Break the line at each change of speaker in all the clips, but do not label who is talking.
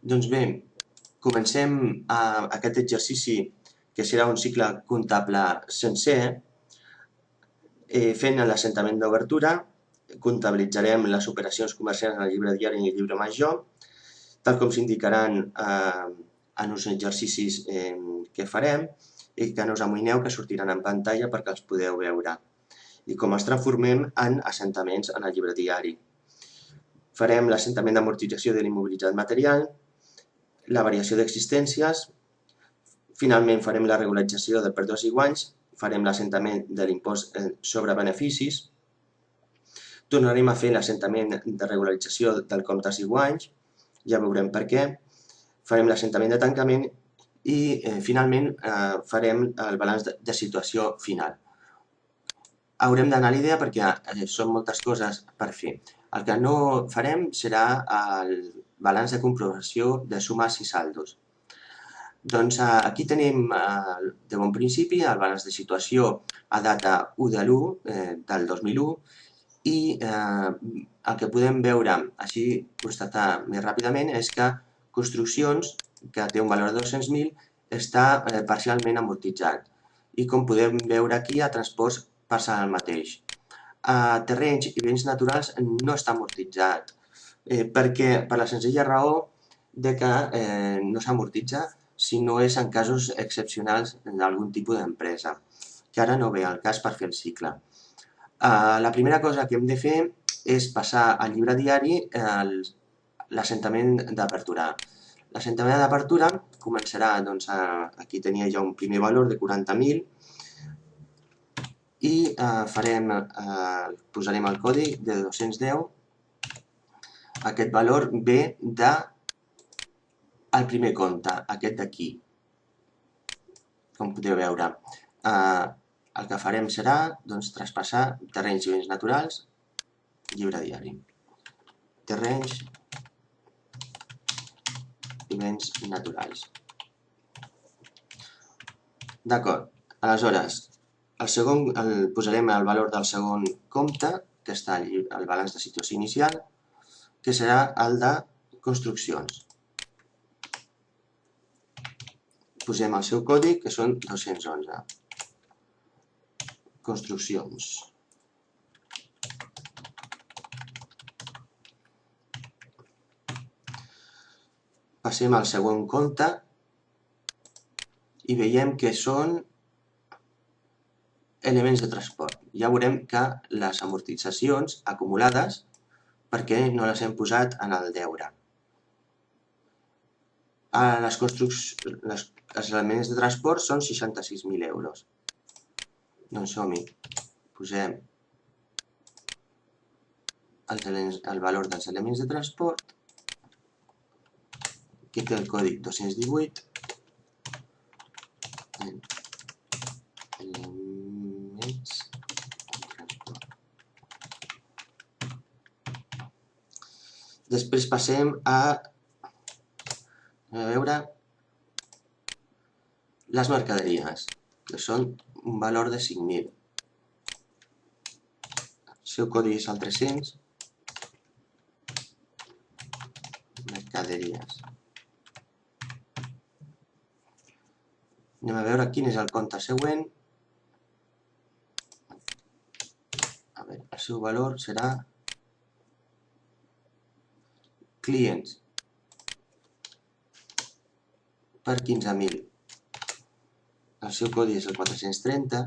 Doncs bé, comencem aquest exercici que serà un cicle comptable sencer. Fent l'assentament d'obertura, comptabilitzarem les operacions comercials en el llibre diari i el llibre major, tal com s'indicaran en els exercicis que farem i que no us amoïneu, que sortiran en pantalla perquè els podeu veure. I com els transformem en assentaments en el llibre diari. Farem l'assentament d'amortització de l'immobilitzat material, la variació d'existències, finalment farem la regularització de pèrdues i guanys, farem l'assentament de l'impost sobre beneficis, tornarem a fer l'assentament de regularització del comptes i guanys, ja veurem per què, farem l'assentament de tancament i finalment farem el balanç de situació final. Haurem d'anar a l'idea perquè són moltes coses per fer. El que no farem serà el balanç de comprovació de sumes i saldos. Doncs aquí tenim de bon principi el balanç de situació a data 1 de l'1 del 2001 i el que podem veure, així constatar més ràpidament, és que construccions, que té un valor de 200.000, està parcialment amortitzat. I com podem veure aquí, a transports passa el mateix. A terrenys i béns naturals no està amortitzat, perquè per la senzilla raó de que no s'amortitza si no és en casos excepcionals d'algun tipus d'empresa, que ara no ve al cas per fer el cicle. La primera cosa que hem de fer és passar al llibre diari l'assentament d'apertura. L'assentament d'apertura començarà, doncs, aquí tenia ja un primer valor de 40.000 i posarem el codi de 210. Aquest valor ve del primer compte, aquest d'aquí, com podeu veure. El que farem serà traspassar terrenys i béns naturals, llibre diari. Terrenys i béns naturals. D'acord, aleshores, posarem el valor del segon compte, que està al balanç de situació inicial, que serà el de construccions. Posem el seu codi, que són 211. Construccions. Passem al següent compte i veiem que són elements de transport. Ja veurem que les amortitzacions acumulades, perquè no les hem posat en el deure. Els elements de transport són 66.000 euros. Doncs som-hi. Posem el valor dels elements de transport. Aquí té el codi 218. Elements de transport. Després passem a veure les mercaderies, que són un valor de 5.000. El seu codi és el 300. Mercaderies. Anem a veure quin és el compte següent. El seu valor serà clients per 15.000. El seu codi és el 430.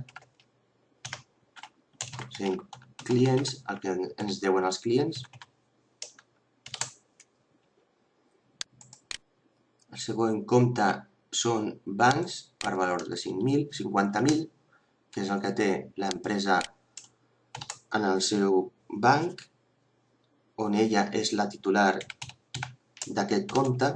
Clients, el que ens deuen els clients. El següent compte són bancs per valor de 50.000, que és el que té l'empresa en el seu banc, on ella és la titular d'aquest compte.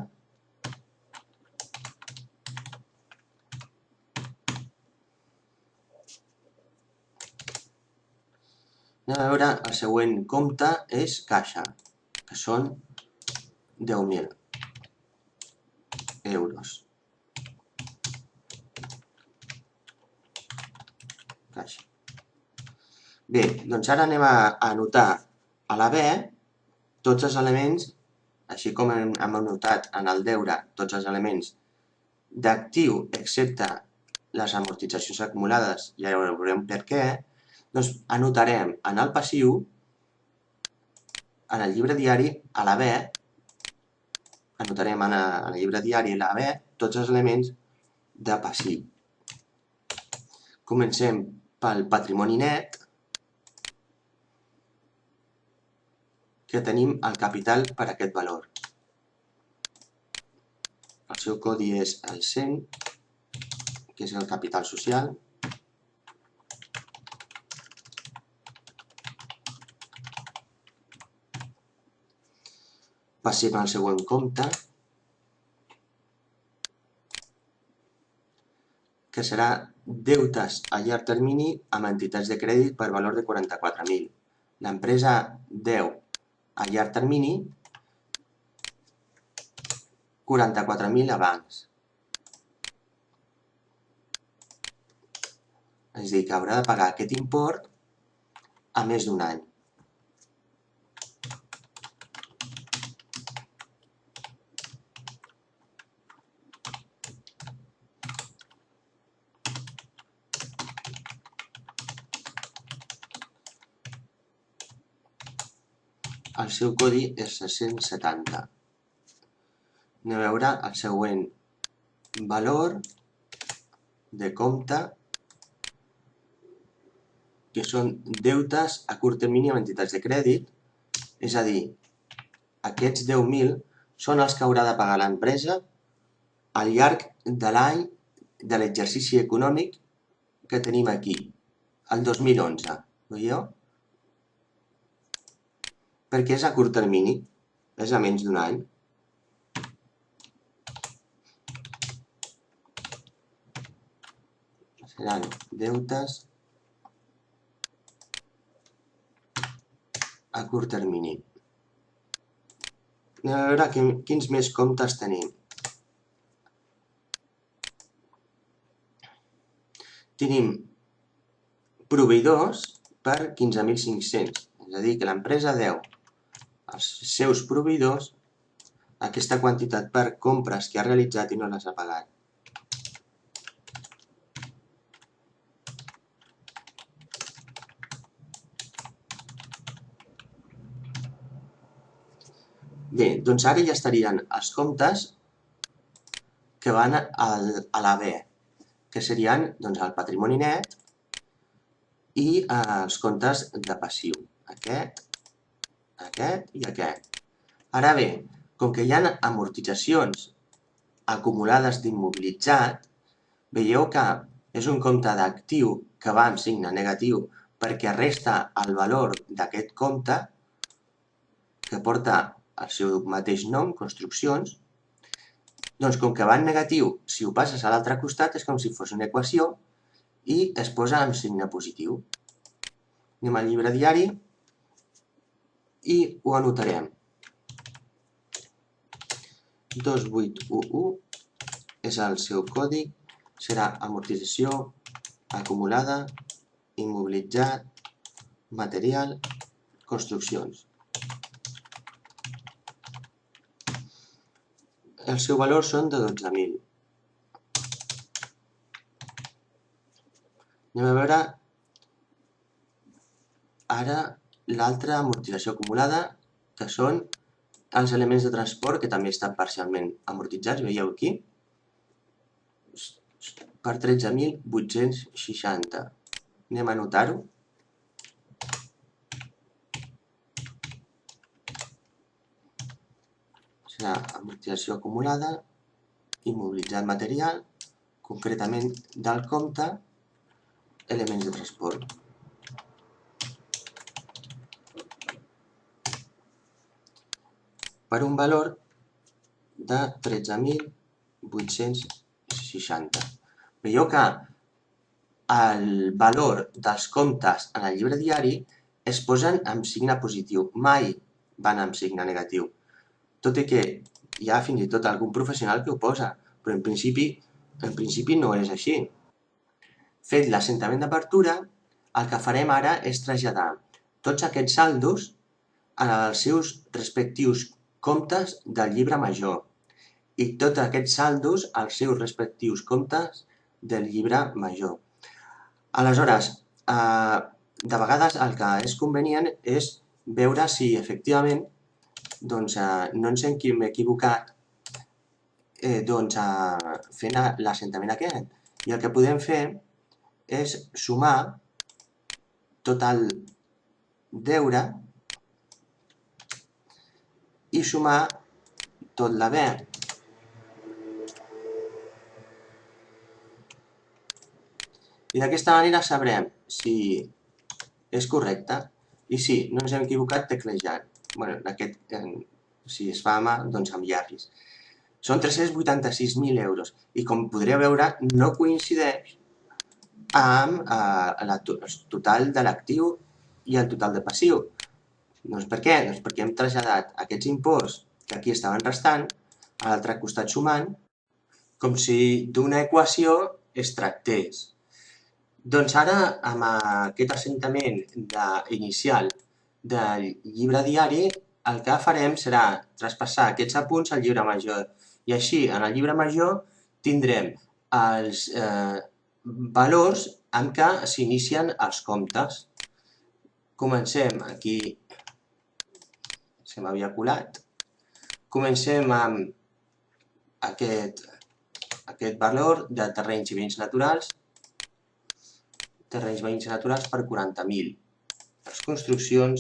Anem a veure, el següent compte és caixa, que són 10.000 euros. Caixa. Bé, doncs ara anem a anotar a la B tots els elements així com hem anotat en el deure tots els elements d'actiu excepte les amortitzacions acumulades, ja veurem per què, doncs anotarem en el passiu, en el llibre diari, a la B, anotarem en el llibre diari a la B tots els elements de passiu. Comencem pel patrimoni net, que tenim el capital per aquest valor. El seu codi és el 100, que és el capital social. Passem al següent compte, que serà deutes a llarg termini amb entitats de crèdit per valor de 44.000. L'empresa deu a llarg termini 44.000 a bancs. És a dir, que haurà de pagar aquest import a més d'un any. El seu codi és 670. Anem a veure el següent valor de compte, que són deutes a curt termini amb entitats de crèdit, és a dir, aquests 10.000 són els que haurà de pagar l'empresa al llarg de l'any de l'exercici econòmic que tenim aquí, el 2011. Veieu? Perquè és a curt termini, és a menys d'un any. Seran deutes a curt termini. Anem a veure quins més comptes tenim. Tenim proveïdors per 15.500, és a dir, que l'empresa deu als seus proveïdors aquesta quantitat per compres que ha realitzat i no les ha pagat. Bé, doncs ara ja estarien els comptes que van a la B, que serien el patrimoni net i els comptes de passiu. Aquest i aquest. Ara bé, com que hi ha amortitzacions acumulades d'immobilitzat, veieu que és un compte d'actiu que va amb signe negatiu perquè resta el valor d'aquest compte que porta el seu mateix nom, construccions. Doncs com que va en negatiu, si ho passes a l'altre costat és com si fos una equació i es posa amb signe positiu. Anem al llibre diari i ho anotarem. 2811 és el seu codi, serà amortització acumulada, immobilitzat, material, construccions. El seu valor són de 12.000. Anem a veure ara l'altra amortització acumulada, que són els elements de transport que també estan parcialment amortitzats, veieu aquí, per 13.860. Anem a anotar-ho. Serà amortització acumulada, immobilitzat material, concretament del compte, elements de transport. Per un valor de 13.860. Veieu que el valor dels comptes en el llibre diari es posen amb signe positiu, mai van amb signe negatiu. Tot i que hi ha fins i tot algun professional que ho posa, però en principi no és així. Fet l'assentament d'apertura, el que farem ara és traslladar tots aquests saldos als seus respectius comptes del llibre major i tots aquests saldos als seus respectius comptes del llibre major. Aleshores, de vegades el que és convenient és veure si efectivament no ens hem equivocat fent l'assentament aquest. I el que podem fer és sumar tot el deure i sumar tot l'haver. I d'aquesta manera sabrem si és correcte i si no ens hem equivocat teclejant. Si es fa a mà, doncs amb llapis. Són 386.000 euros i com podreu veure no coincideix amb el total de l'actiu i el total de passiu. Doncs per què? Doncs perquè hem traslladat aquests imports que aquí estaven restant a l'altre costat sumant com si d'una equació es tractés. Doncs ara, amb aquest assentament inicial del llibre diari, el que farem serà traspassar aquests apunts al llibre major. I així, en el llibre major, tindrem els valors amb què s'inicien els comptes. Comencem aquí, se m'havia colat, comencem amb aquest valor de terrenys i béns naturals, terrenys veïns naturals per 40.000. Les construccions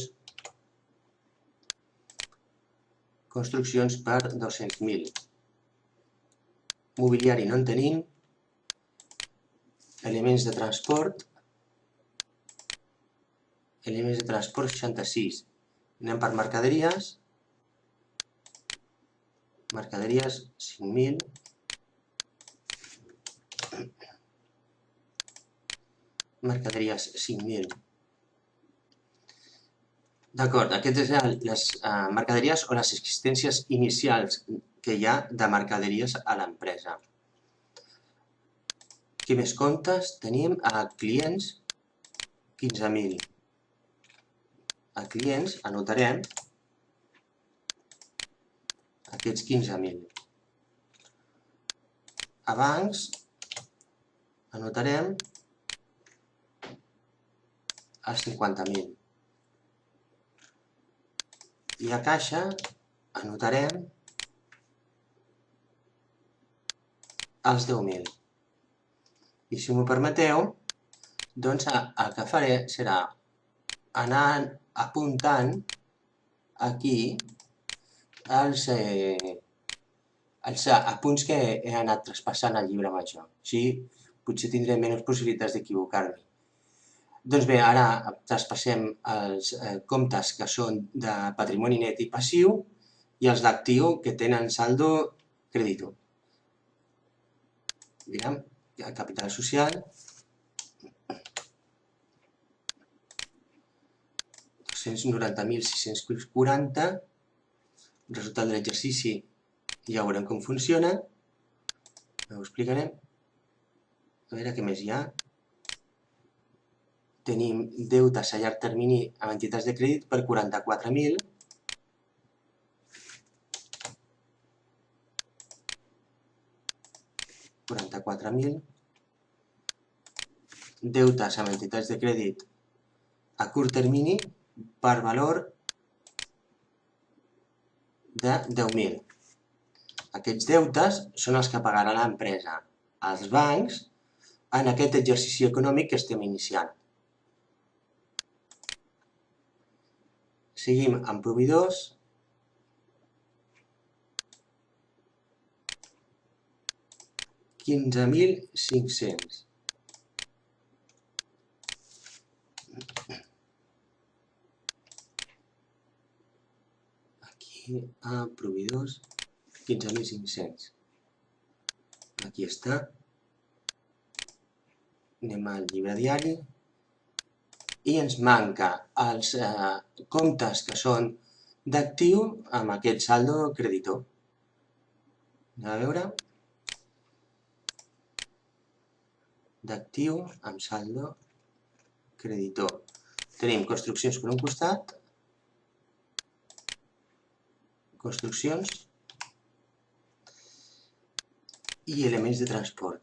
per 200.000. Mobiliari no en tenim. Elements de transport 66. Anem per mercaderies. Mercaderies 5.000. Mercaderies 5.000. D'acord, aquestes són les mercaderies o les existències inicials que hi ha de mercaderies a l'empresa. Què més comptes? Tenim a clients 15.000. A clients anotarem aquests 15.000. A bancs anotarem els 50.000. I a caixa anotarem els 10.000. I si m'ho permeteu, doncs el que faré serà anar apuntant aquí els apunts que he anat traspassant al llibre major. Així potser tindré menys possibilitats d'equivocar-me. Doncs bé, ara traspassem els comptes que són de patrimoni net i passiu i els d'actiu que tenen saldo creditor. Mirem, capital social, 290.640, resultat de l'exercici ja veurem com funciona, ho explicarem. A veure què més hi ha. Tenim deutes a llarg termini amb entitats de crèdit per 44.000. Deutes amb entitats de crèdit a curt termini per valor de 10.000. Aquests deutes són els que pagarà l'empresa als bancs en aquest exercici econòmic que estem iniciant. Seguim amb proveïdors. $15.500. Aquí a proveïdors, 15.500. Aquí està. Anem al llibre diari. I ens manca els comptes que són d'actiu amb aquest saldo creditor. A veure. D'actiu amb saldo creditor. Tenim construccions per un costat, construccions i elements de transport.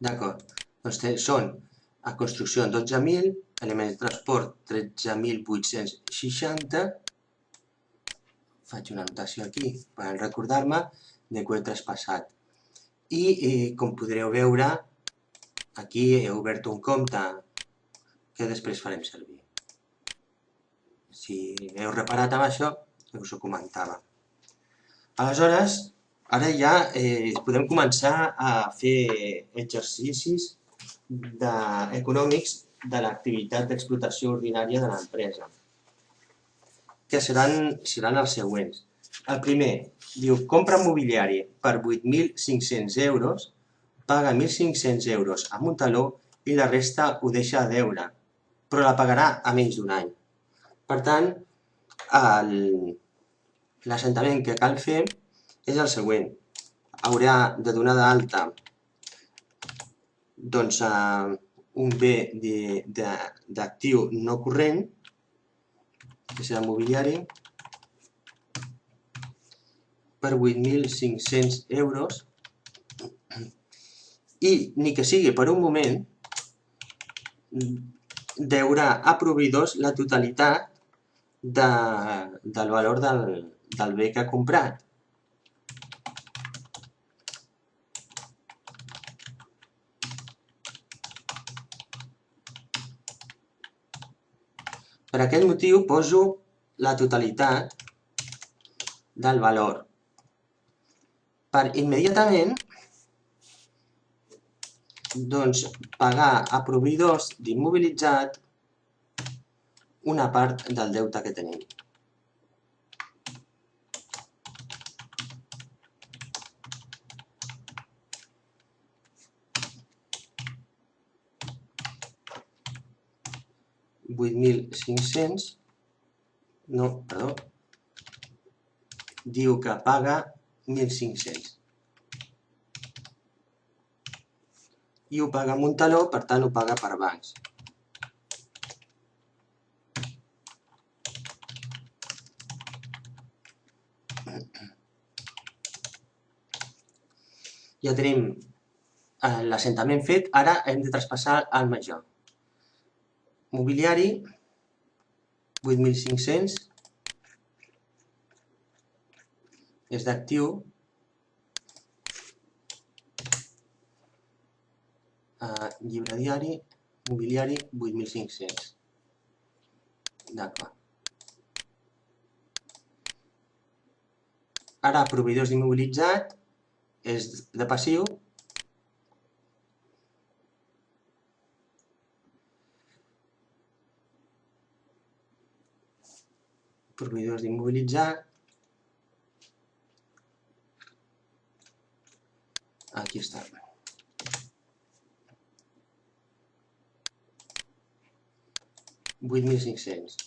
D'acord, doncs són a construcció 12.000, elements de transport 13.860. Faig una anotació aquí per recordar-me de que ho he traspassat. I com podreu veure, aquí he obert un compte que després farem servir. Si heu reparat amb això, us ho comentava. Aleshores, ara ja podem començar a fer exercicis econòmics de l'activitat d'explotació ordinària de l'empresa, que seran els següents. El primer, diu, compra mobiliari per 8.500 euros, paga 1.500 euros amb un taló i la resta ho deixa a deure, però la pagarà a menys d'un any. Per tant, l'assentament que cal fer és el següent. Haurà de donar d'alta un bé d'actiu no corrent, que serà mobiliari, per 8.500 euros i, ni que sigui per un moment, deurà a proveïdors la totalitat del valor del bé que ha comprat. Per aquest motiu poso la totalitat del valor. Per immediatament pagar a proveïdors d'immobilitzat una part del deute que tenim. Diu que paga 1.500. I ho paga amb un taló, per tant ho paga per bancs. Ja tenim l'assentament fet, ara hem de traspassar al major. Mobiliari, 8.500, és d'actiu, llibre diari, mobiliari, 8.500. D'acord. Ara, proveïdors d'immobilitzat, és de passiu. Proveïdors d'immobilitzat. Aquí està. $8.500.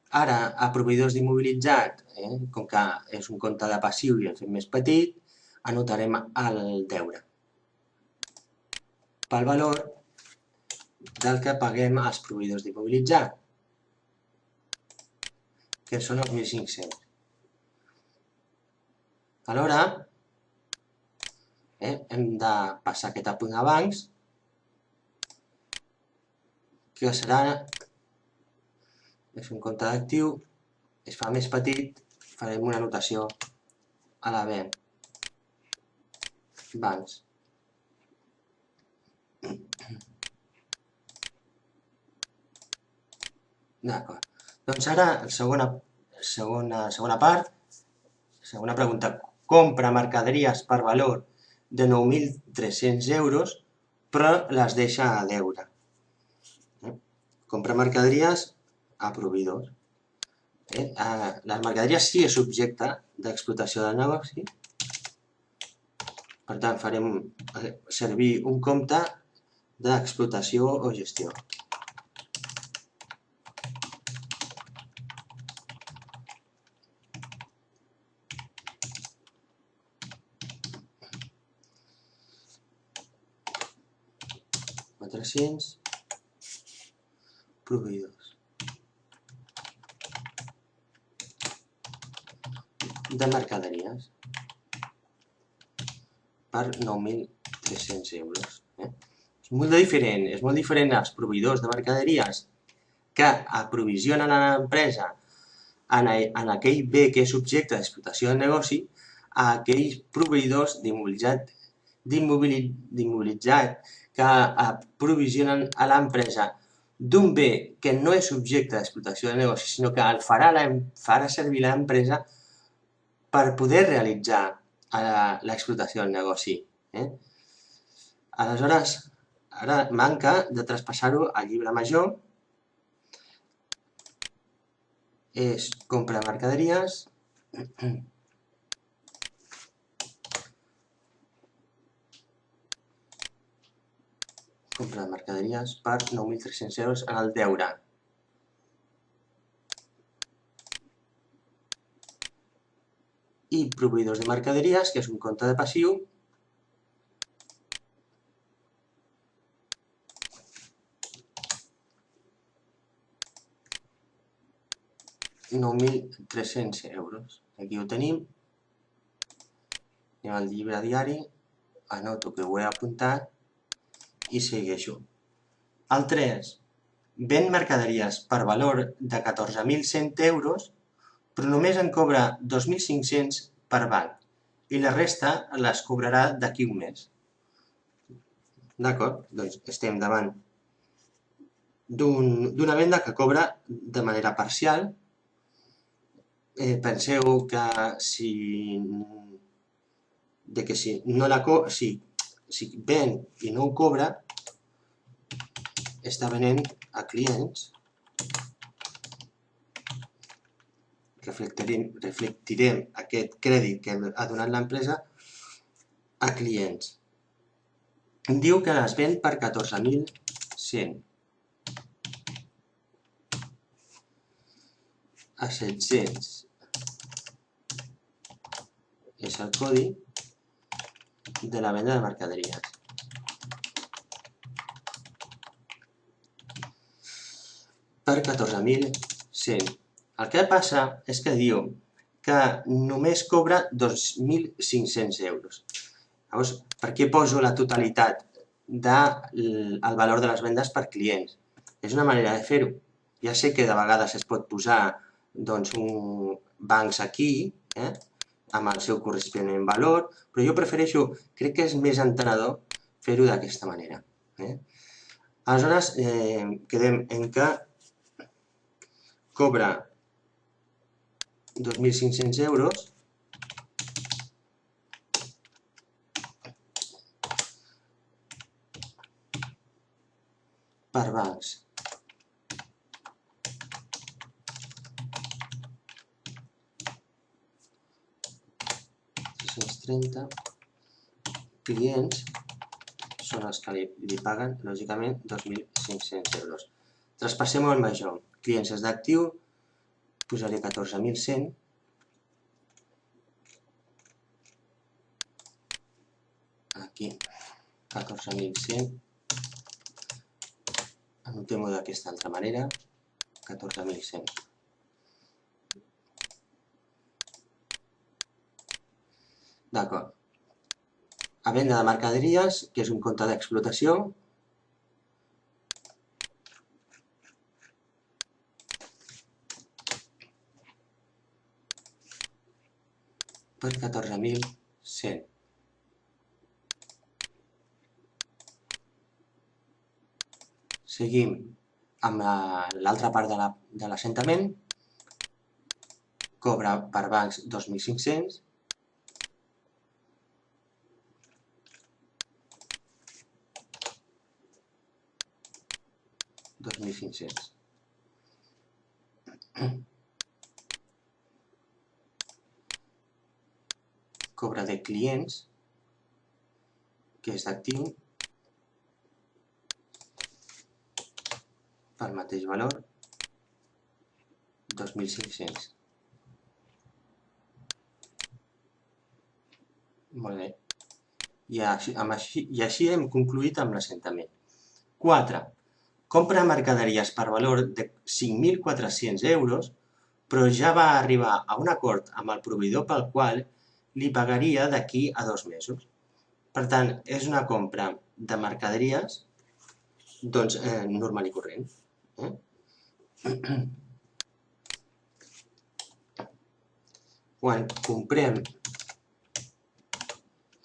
Ara, a proveïdors d'immobilitzat, com que és un compte de passiu i el fem més petit, anotarem el deure pel valor del que paguem als proveïdors d'immobilitzat, que són els 1.500. Alhora, hem de passar aquest apunt a bancs, que serà, és un compte d'actiu, es fa més petit, farem una anotació a la B. Bancs. D'acord. Doncs ara, segona part, segona pregunta. Compra mercaderies per valor de 9.300 euros, però les deixa a deure. Compra mercaderies a proveïdors. Les mercaderies sí és subjecte d'explotació del negoci. Per tant, farem servir un compte d'explotació o gestió. 400, proveïdors de mercaderies per 9.300 euros. És molt diferent els proveïdors de mercaderies que aprovisionen a l'empresa en aquell bé que és objecte d'explotació del negoci a aquells proveïdors d'immobilitzat que aprovisionen a l'empresa d'un bé que no és objecte d'explotació del negoci, sinó que el farà servir l'empresa per poder realitzar l'explotació del negoci. Aleshores, ara manca de traspassar-ho al llibre major. És compra de mercaderies, per 9.300 euros en el deure. I proveïdors de mercaderies, que és un compte de passiu, €9.300. Aquí ho tenim. Anem al llibre diari, anoto que ho he apuntat i segueixo. El 3. Ven mercaderies per valor de 14.100 euros, però només en cobra 2.500 per banc i la resta les cobrarà d'aquí un mes. D'acord? Doncs estem davant d'una venda que cobra de manera parcial. Penseu que si ven i no ho cobra, està venent a clients. Reflectirem aquest crèdit que ha donat l'empresa a clients. Diu que es ven per 14.100. A 700 és el codi de la venda de mercaderies. Per 14.100. El que passa és que diu que només cobra 2.500 euros. Llavors, per què poso la totalitat del valor de les vendes per clients? És una manera de fer-ho. Ja sé que de vegades es pot posar bancs aquí, amb el seu corresponent valor, però jo prefereixo, crec que és més entenedor fer-ho d'aquesta manera. Aleshores, quedem en que cobra 2.500 euros per bancs. Clients són els que li paguen, lògicament, 2.500 euros. Traspassem-ho al major. Clients és d'actiu, posaré 14.100. Aquí, 14.100. Anotem-ho d'aquesta altra manera, 14.100. D'acord. A venda de mercaderies, que és un compte d'explotació, per 14.100. Seguim amb l'altra part de l'assentament. Cobra per bancs 2.500. Cobra de clients, que és d'actiu, pel mateix valor, 2.500. Molt bé. I així hem concluït amb l'assentament. 4. Compra mercaderies per valor de 5.400 euros, però ja va arribar a un acord amb el proveïdor pel qual li pagaria d'aquí a 2 mesos. Per tant, és una compra de mercaderies normal i corrent. Quan comprem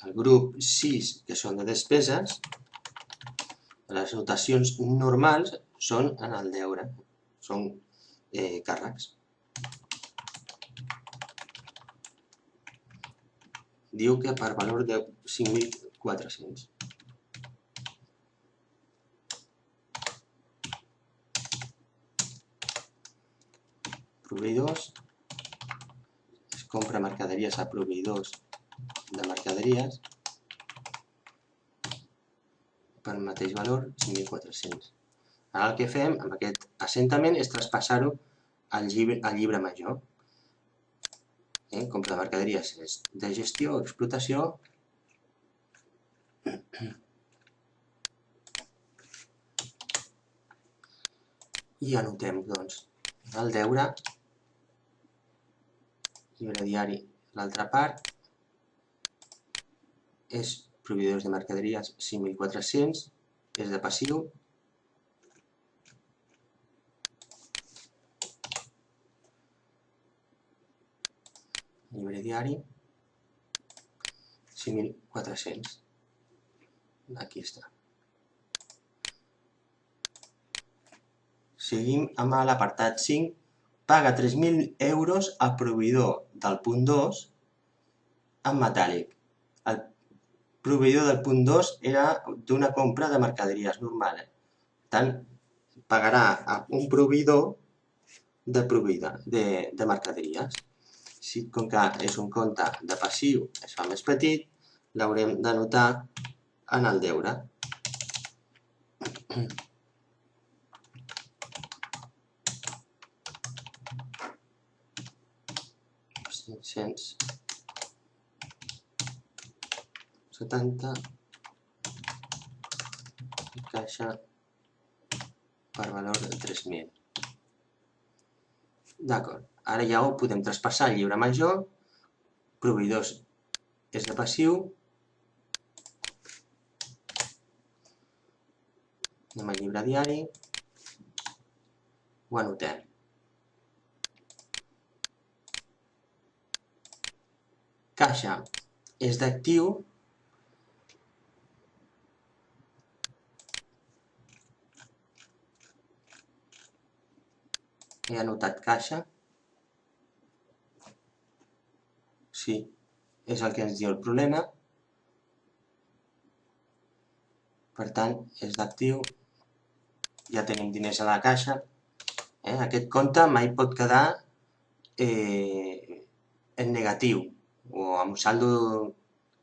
el grup 6, que són de despeses, les notacions normals són en el deure, són càrrecs. Diu que per valor de 5.400. Proveïdors. Es compra mercaderies a proveïdors de mercaderies per mateix valor, 5.400. Ara el que fem amb aquest assentament és traspassar-ho al llibre major. Compra de mercaderies és de gestió, explotació. I anotem, doncs, el deure, llibre diari, l'altra part, és proveïdors de mercaderies 5.400, és de passiu. Llibre diari, 5.400. Aquí està. Seguim amb l'apartat 5. Paga 3.000 euros al proveïdor del punt 2 en metàl·lic. El proveïdor del punt 2 era d'una compra de mercaderies normal. Per tant, pagarà a un proveïdor de mercaderies. Com que és un compte de passiu, es fa més petit, l'haurem d'anotar en el deure. 570 caixa per valor de 3.000. D'acord, ara ja ho podem traspassar al llibre major. Proveïdors és de passiu. Anem al llibre diari. Ho anotem. Caixa és d'actiu. He anotat caixa. Sí, és el que ens diu el problema. Per tant, és d'actiu. Ja tenim diners a la caixa. Aquest compte mai pot quedar en negatiu o amb saldo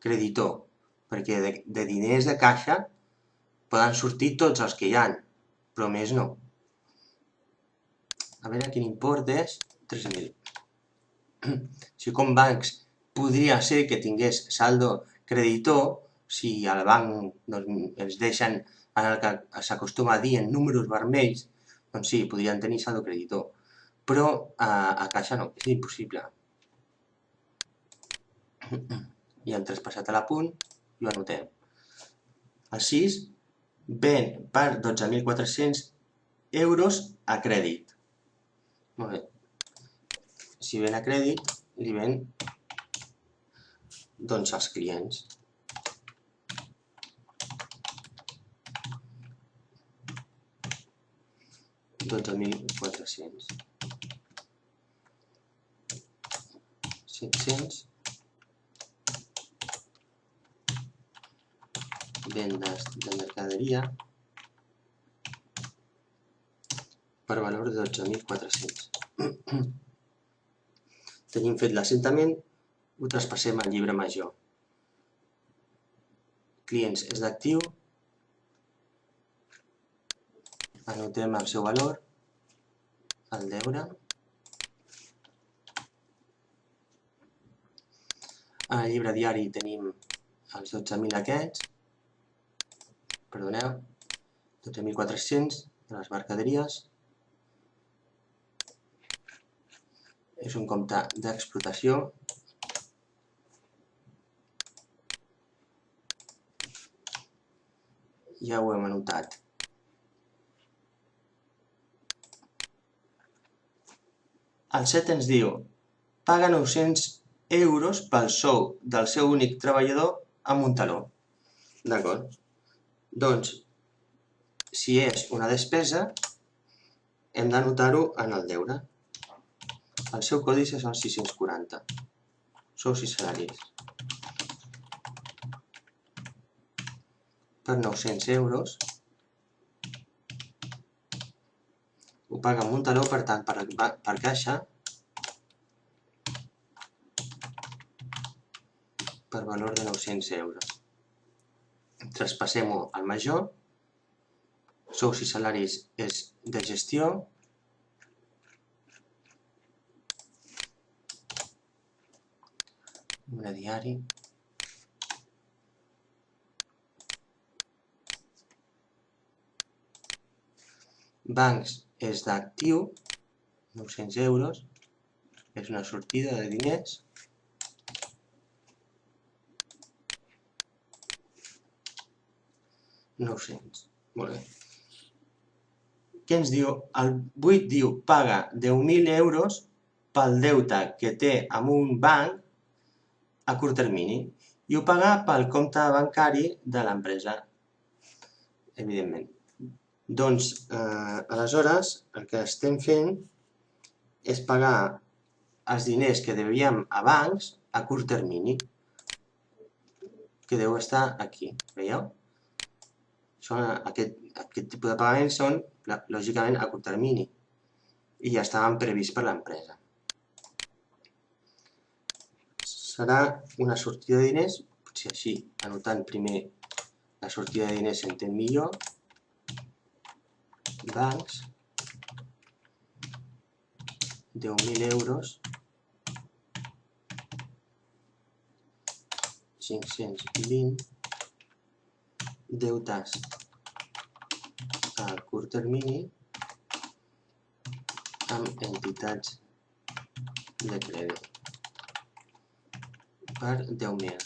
creditor, perquè de diners de caixa poden sortir tots els que hi ha, però més no. A veure quin import és, 3.000. Si com bancs podria ser que tingués saldo creditor, si al banc ens deixen en el que s'acostuma a dir en números vermells, doncs sí, podrien tenir saldo creditor. Però a caixa no, és impossible. I hem traspassat a l'apunt i ho anotem. El 6 ven per 12.400 euros a crèdit. Molt bé. Si ven a crèdit, li ven doncs als clients. $12.400. 700. Vendes de mercaderia per valor de 12.400. Tenim fet l'assentament, ho traspassem al llibre major. Clients és d'actiu. Anotem el seu valor, el deure. Al llibre diari tenim els 12.000 aquests. Perdoneu. 12.400 de les mercaderies. És un compte d'explotació. Ja ho hem anotat. El 7 ens diu, paga 900 euros pel sou del seu únic treballador amb un taló. D'acord? Doncs, si és una despesa, hem d'anotar-ho en el deure. El seu còdice és el 640. Sous i salaris. Per 900 euros. Ho paga amb un taló, per tant, per caixa, per valor de 900 euros. Traspassem-ho al major. Sous i salaris és de gestió. Número diari. Bancs és d'actiu, 900 euros. És una sortida de diners. Molt bé. Què ens diu? El 8 diu, paga 10.000 euros pel deute que té amb un banc a curt termini i ho paga pel compte bancari de l'empresa, evidentment. Doncs, aleshores, el que estem fent és pagar els diners que devíem a bancs a curt termini, que deu estar aquí, veieu? Aquest tipus de pagaments són, lògicament, a curt termini i ja estaven prevists per l'empresa. Serà una sortida de diners, potser així, anotant primer la sortida de diners s'entén millor. Bancs, 10.000 euros, 520, deutes a curt termini amb entitats de crèdit per 10.000.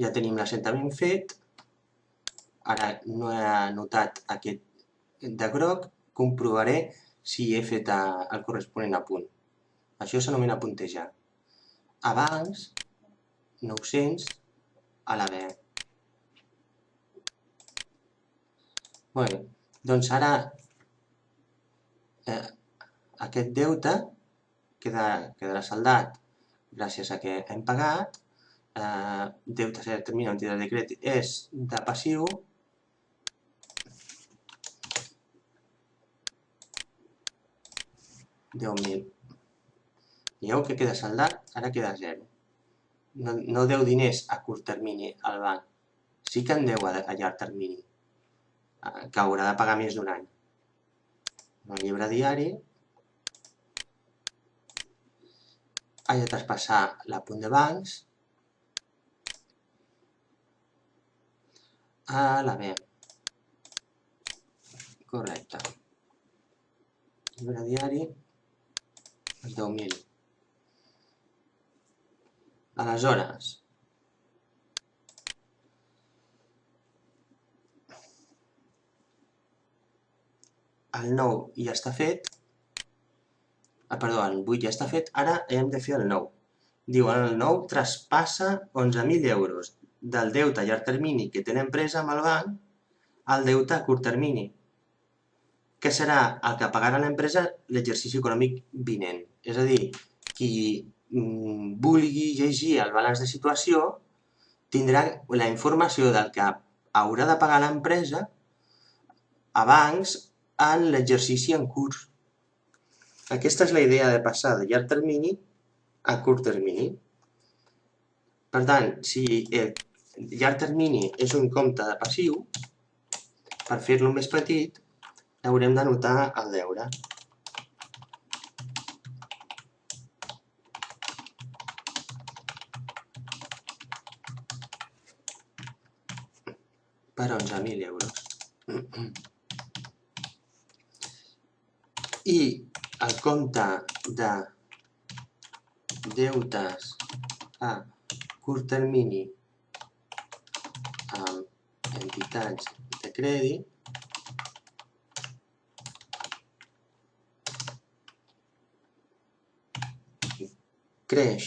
Ja tenim l'assentament fet. Ara no he anotat aquest de groc, comprovaré si he fet el corresponent apunt. Això s'anomena puntejar. A bancs, 900, a la B. Molt bé, doncs ara aquest deute quedarà saldat gràcies a que hem pagat. Deute a termini amb entitat de crèdit és de passiu. $10.000. Veieu que queda saldat? Ara queda 0. No deu diners a curt termini al banc. Sí que en deu a llarg termini, que haurà de pagar més d'un any. El llibre diari ha de traspassar l'apunt de bancs a la B. Correcte. Llibre diari, els 10.000. Aleshores, el 9 ja està fet, perdó, el 8 ja està fet, ara hem de fer el 9. Diu, el 9 traspassa 11.000 euros del deute a llarg termini que té l'empresa amb el banc al deute a curt termini, que serà el que pagarà l'empresa l'exercici econòmic vinent. És a dir, qui vulgui llegir el balanç de situació tindrà la informació del que haurà de pagar l'empresa a bancs en l'exercici en curs. Aquesta és la idea de passar de llarg termini a curt termini. Per tant, si el llarg termini és un compte de passiu, per fer-lo més petit, haurem d'anotar el deure. per 11.000 euros. I el compte de deutes a curt termini amb entitats de crèdit creix,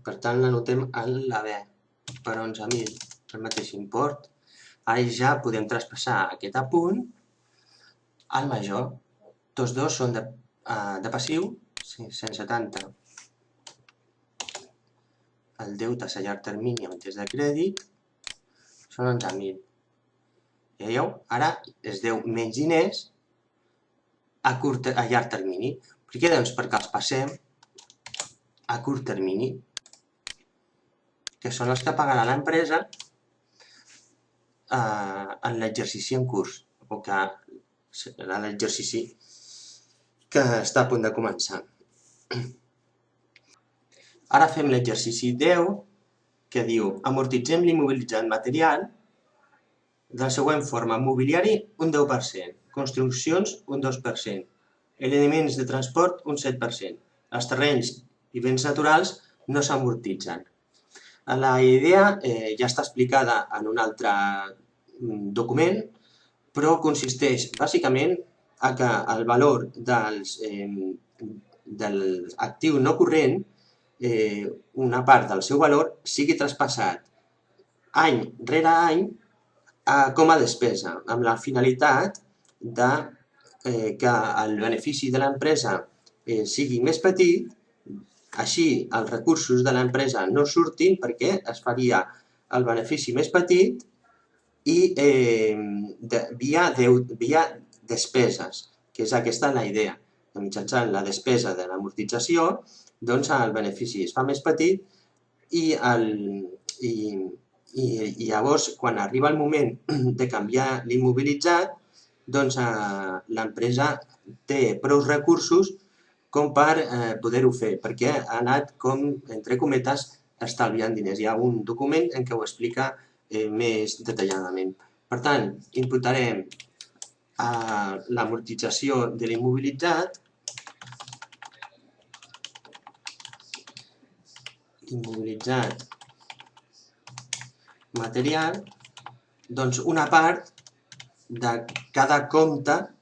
per tant l'anotem en la B per 11.000, el mateix import. Ara ja podem traspassar aquest apunt al major. Tots dos són de passiu, 170. El deute a llarg termini amb entitats de crèdit són 11.000. Veieu? Ara es deu menys diners a llarg termini. Per què? Doncs perquè els passem a curt termini, que són els que pagarà l'empresa en l'exercici en curs, o que serà l'exercici que està a punt de començar. Ara fem l'exercici 10, que diu amortitzem l'immobilitzat material de la següent forma: mobiliari un 10%, construccions un 2%, elements de transport un 7%, els terrenys i béns naturals no s'amortitzen. La idea ja està explicada en un altre document, però consisteix bàsicament a que el valor de l'actiu no corrent, una part del seu valor, sigui traspassat any rere any com a despesa, amb la finalitat de que el benefici de l'empresa sigui més petit. Així, els recursos de l'empresa no surtin perquè es faria el benefici més petit i via despeses, que és aquesta la idea. Mitjançant la despesa de l'amortització, doncs el benefici es fa més petit i llavors, quan arriba el moment de canviar l'immobilitzat, doncs l'empresa té prou recursos com per poder-ho fer, perquè ha anat, com, entre cometes, estalviant diners. Hi ha un document en què ho explica més detalladament. Per tant, imputarem l'amortització de l'immobilitzat, material, doncs una part de cada compte,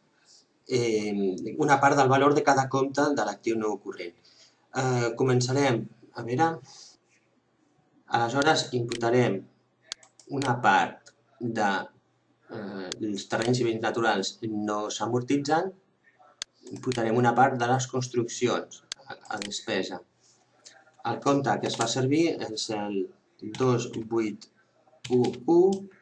una part del valor de cada compte de l'actiu no corrent. Començarem, a veure, aleshores imputarem una part dels terrenys i béns naturals no s'amortitzen, imputarem una part de les construccions a despesa. El compte que es fa servir és el 2811,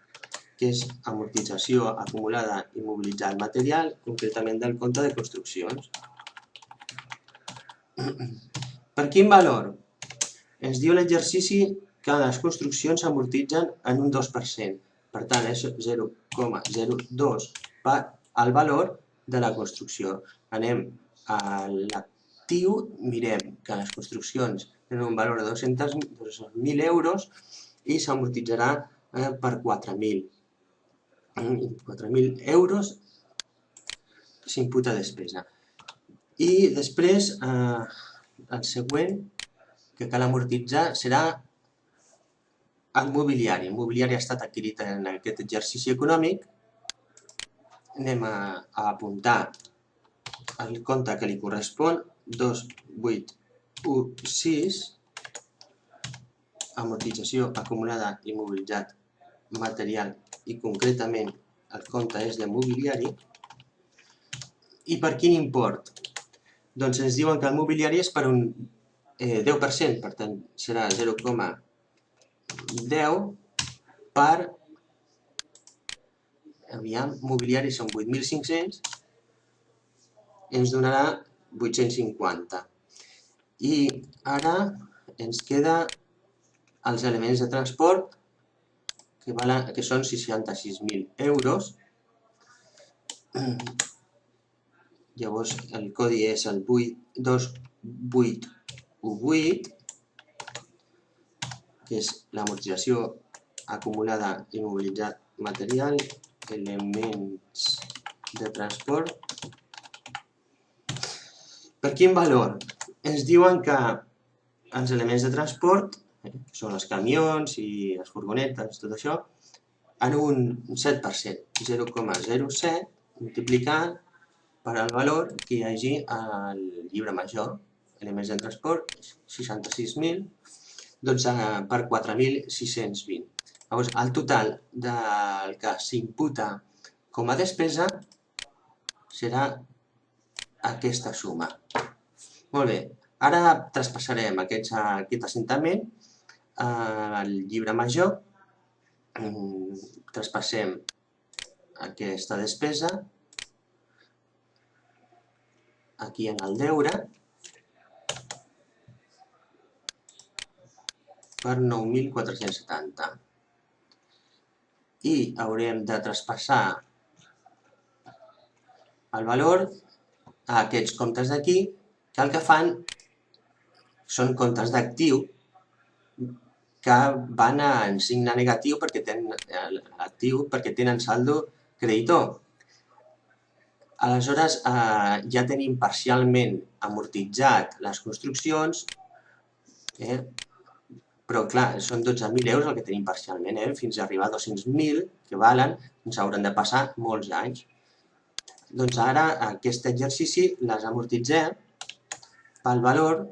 que és amortització acumulada immobilitzat material, concretament del compte de construccions. Per quin valor? Ens diu l'exercici que les construccions s'amortitzen en un 2%. Per tant, és 0,02 per al valor de la construcció. Anem a l'actiu, mirem que les construccions tenen un valor de 200.000 euros i s'amortitzarà per 4.000. 4.000 euros s'imputa despesa. I després, el següent que cal amortitzar serà el mobiliari. El mobiliari ha estat adquirit en aquest exercici econòmic. Anem a apuntar el compte que li correspon, 2816, amortització acumulada immobilitzat material, i concretament el compte és de mobiliari. I per quin import? Doncs ens diuen que el mobiliari és per un 10%, per tant serà 0,10 per, aviam, mobiliari són 8.500, ens donarà 850. I ara ens queda els elements de transport, que són 66.000 euros. Llavors el codi és el 2818, que és l'amortització acumulada immobilitzat material, elements de transport. Per quin valor? Ens diuen que els elements de transport, que són els camions i les furgonetes, tot això, en un 7%, 0,07 multiplicat per al valor que hi hagi al llibre major, elements de transport, 66.000, doncs per 4.620. Llavors, el total del que s'imputa com a despesa serà aquesta suma. Molt bé, ara traspassarem aquest assentament al llibre major, traspassem aquesta despesa aquí en el deure per 9.470 i haurem de traspassar el valor a aquests comptes d'aquí, que el que fan són comptes d'actiu que van en signe negatiu perquè tenen saldo creditor. Aleshores, ja tenim parcialment amortitzat les construccions, però clar, són 12.000 euros el que tenim parcialment, fins a arribar a 200.000 que valen, ens hauran de passar molts anys. Doncs ara aquest exercici les amortitzem pel valor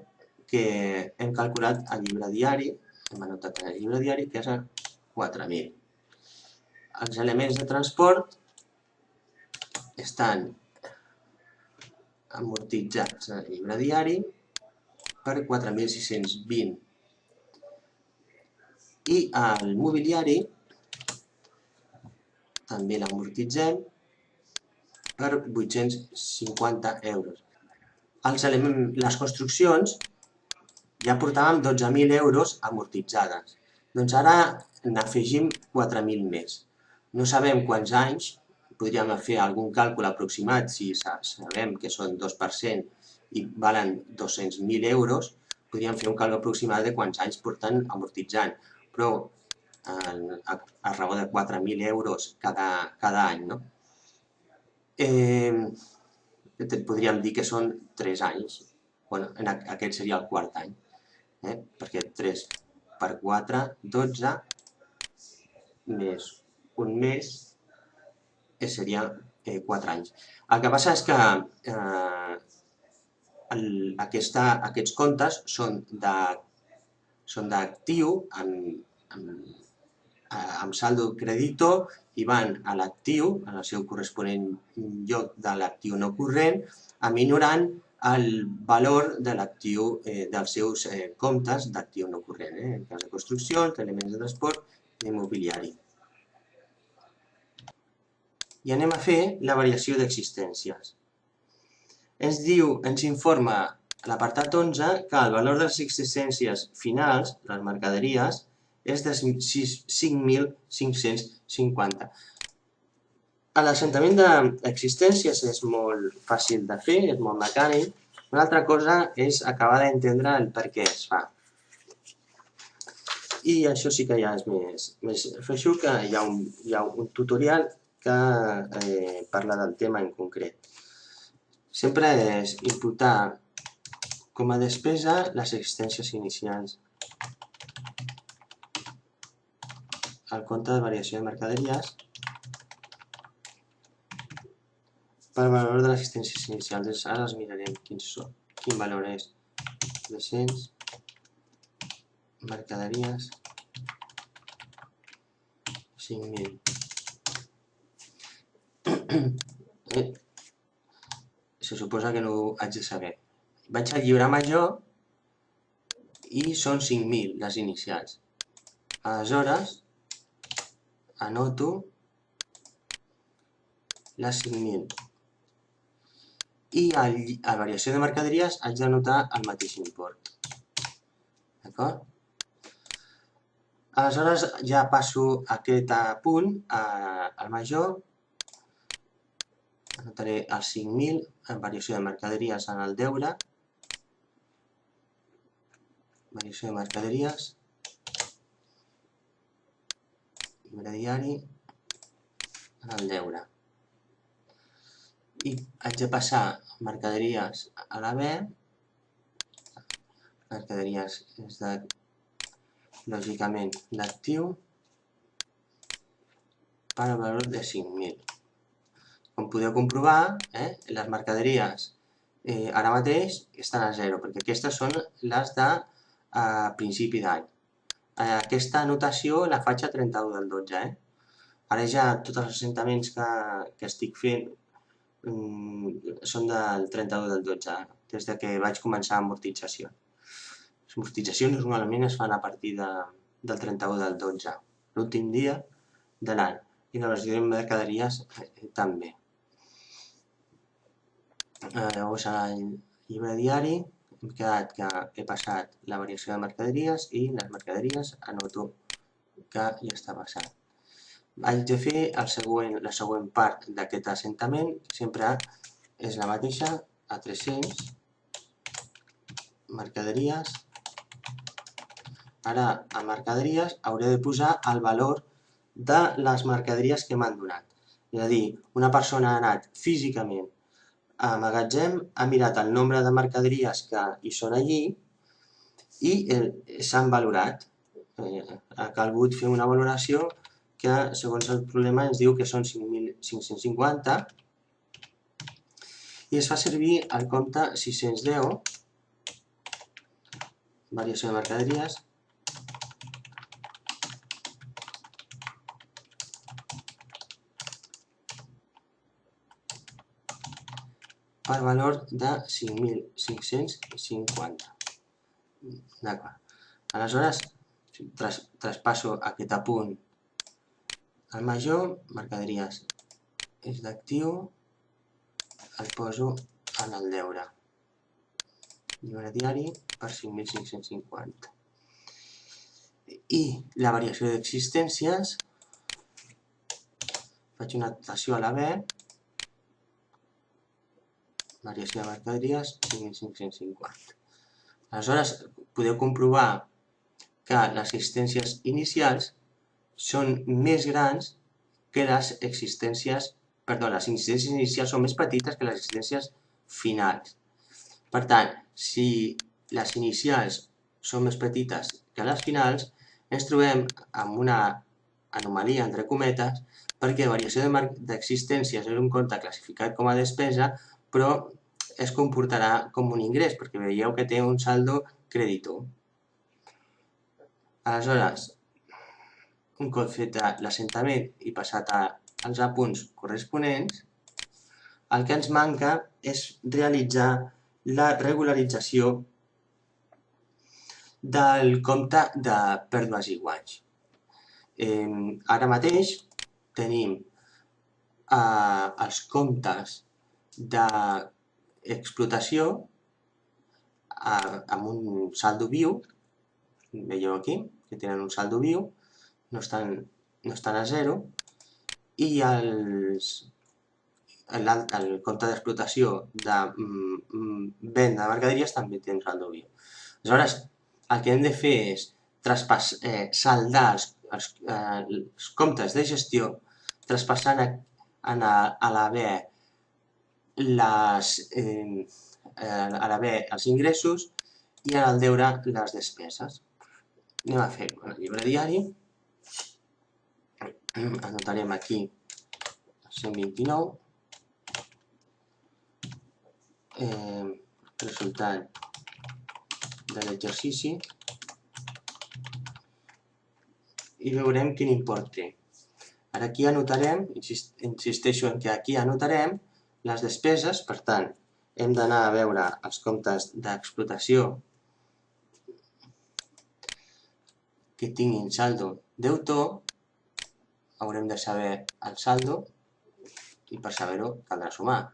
que hem calculat al llibre diari, hem anotat en el llibre diari, que és 4.000. Els elements de transport estan amortitzats en el llibre diari per 4.620. I el mobiliari també l'amortitzem per 850 euros. Les construccions ja portàvem 12.000 euros amortitzades. Doncs ara n'afegim 4.000 més. No sabem quants anys, podríem fer algun càlcul aproximat si sabem que són 2% i valen 200.000 euros, podríem fer un càlcul aproximat de quants anys porten amortitzant, però a raó de 4.000 euros cada any, no? Podríem dir que són 3 anys. Bueno, aquest seria el quart any, perquè 3 per 4, 12, més un mes, seria 4 anys. El que passa és que aquests comptes són d'actiu amb saldo creditor i van a l'actiu, en el seu corresponent lloc de l'actiu no corrent, aminorant el valor de l'actiu dels seus comptes d'actiu no corrent, en el cas de construccions, d'elements de transport i immobiliari. I anem a fer la variació d'existències. Ens informa l'apartat 11 que el valor de les existències finals, les mercaderies, és de 5.550. L'assentament d'existències és molt fàcil de fer, és molt mecànic. Una altra cosa és acabar d'entendre el per què es fa. I això sí que ja és més feixuc, que hi ha un tutorial que parla del tema en concret. Sempre és imputar com a despesa les existències inicials al compte de variació de mercaderies per valor de les existències inicials. Ara els mirarem quin valor és. 300, mercaderies, 5.000. Se suposa que no ho haig de saber. Vaig al llibre major i són 5.000 les inicials. Aleshores, anoto les 5.000. I a variació de mercaderies haig d'anotar el mateix import. D'acord? Aleshores ja passo aquest punt al major, anotaré els 5.000 en variació de mercaderies en el deure, variació de mercaderies, llibre diari, en el deure. I haig de passar mercaderies a la B. Mercaderies és lògicament d'actiu per al valor de 5.000. Com podeu comprovar, les mercaderies ara mateix estan a 0, perquè aquestes són les de principi d'any. Aquesta anotació la faig a 31 del 12. Ara ja tots els assentaments que estic fent són del 31 del 12, des que vaig començar amortització. Les amortitzacions normalment es fan a partir del 31 del 12, l'últim dia de l'any, i la versió de mercaderies també. Llavors al llibre diari hem quedat que he passat la variació de mercaderies i les mercaderies anoto que ja està passat. Haig de fer la següent part d'aquest assentament, que sempre és la mateixa, a 300, mercaderies. Ara, a mercaderies hauré de posar el valor de les mercaderies que m'han donat. És a dir, una persona ha anat físicament a magatzem, ha mirat el nombre de mercaderies que hi són allí i s'han valorat. Ha calgut fer una valoració que, segons el problema, ens diu que són 5.550 i es fa servir el compte 610, variació de mercaderies, per valor de 5.550. D'acord. Aleshores, traspasso aquest apunt al major, mercaderies és d'actiu, el poso en el deure. Llibre diari per 5.550. I la variació d'existències, faig una anotació a la B, variació de mercaderies 5.550. Aleshores, podeu comprovar que les existències inicials són més grans que les existències inicials són més petites que les existències finals. Per tant, si les inicials són més petites que les finals, ens trobem amb una anomalia, entre cometes, perquè variació d'existències és un compte classificat com a despesa, però es comportarà com un ingrés, perquè veieu que té un saldo creditor. Aleshores, un cop fet l'assentament i passat als apunts corresponents, el que ens manca és realitzar la regularització del compte de pèrdues i guanys. Ara mateix tenim els comptes d'explotació amb un saldo viu, veieu aquí, que tenen un saldo viu, no estan a 0, i el compte d'explotació de venda de mercaderies també té un saldo viu. Aleshores, el que hem de fer és saldar els comptes de gestió traspassant a la B els ingressos i al deure les despeses. Anem a fer-ho en el llibre diari. Anotarem aquí 129, resultat de l'exercici, i veurem quin import té. Ara aquí anotarem, insisteixo en que aquí anotarem les despeses, per tant, hem d'anar a veure els comptes d'explotació que tinguin saldo deutor, haurem de saber el saldo i per saber-ho caldrà sumar.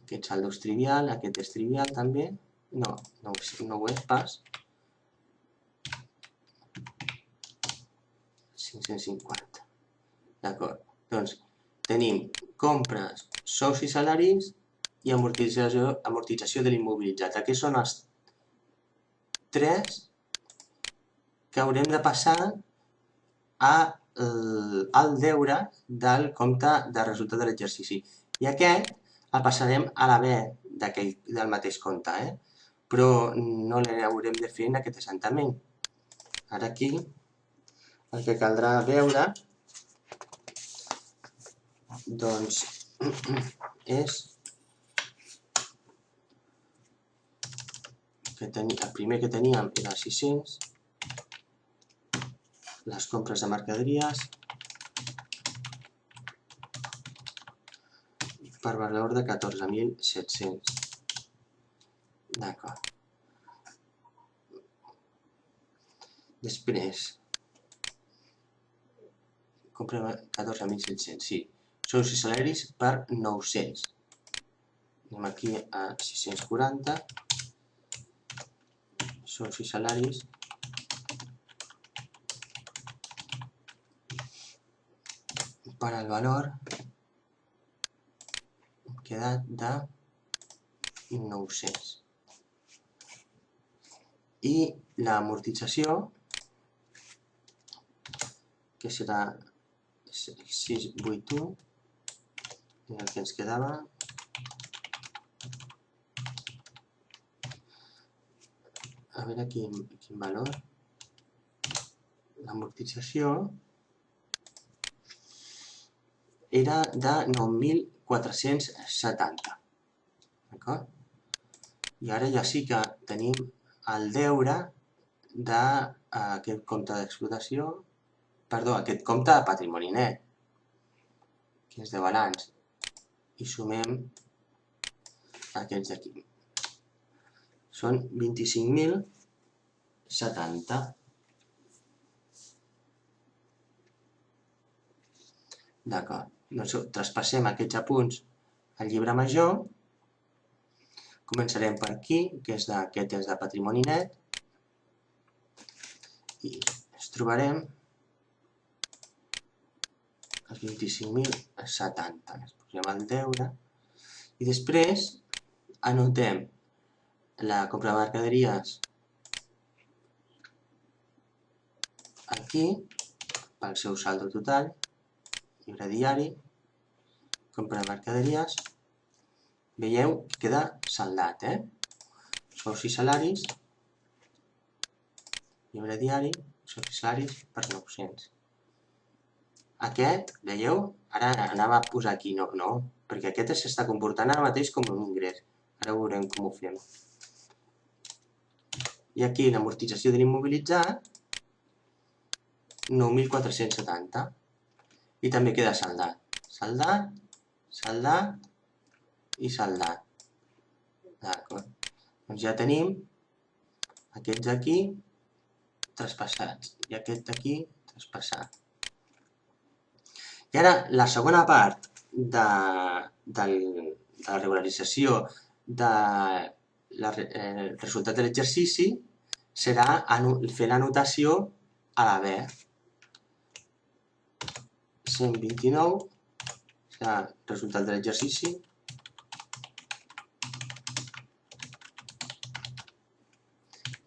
Aquest saldo és trivial, aquest és trivial també, no ho és pas. 550. D'acord, doncs tenim compres, sous i salaris i amortització de l'immobilitzat. Aquests són els 3 que haurem de passar a el deure del compte de resultat de l'exercici. I aquest el passarem a la B del mateix compte, però no l'haurem de fer en aquest assentament. Ara aquí el que caldrà veure doncs és que el primer que teníem era 600, les compres de mercaderies per valor de 14.700. D'acord. Després, compra 14.700, sí. Sous i salaris per 900. Anem aquí a 640. Sous i salaris per al valor quedat de 900. I l'amortització, que serà 681, el que ens quedava, a veure quin valor, l'amortització era de 9.470, d'acord? I ara ja sí que tenim el deure d'aquest compte d'explotació, perdó, aquest compte de patrimoni net, que és de balanç, i sumem aquests d'aquí. Són 25.070. D'acord, doncs traspassem aquests apunts al llibre major. Començarem per aquí, que és aquest és de patrimoni net, i ens trobarem els 25.070. Ens posem el deure i després anotem la compra de mercaderies aquí pel seu saldo total, llibre diari, compra de mercaderies. Veieu que queda saldat, Sous i salaris, llibre diari, sous i salaris per 900. Aquest, veieu? Ara anava a posar aquí, no, perquè aquest s'està comportant ara mateix com un ingrés. Ara veurem com ho fem. I aquí l'amortització de l'immobilitzat, 9.470. I també queda saldat. Saldat, saldat i saldat. D'acord. Doncs ja tenim aquests d'aquí traspassats i aquest d'aquí traspassat. I ara la segona part de la regularització del resultat de l'exercici serà fer l'anotació a la B. 129 serà el resultat de l'exercici.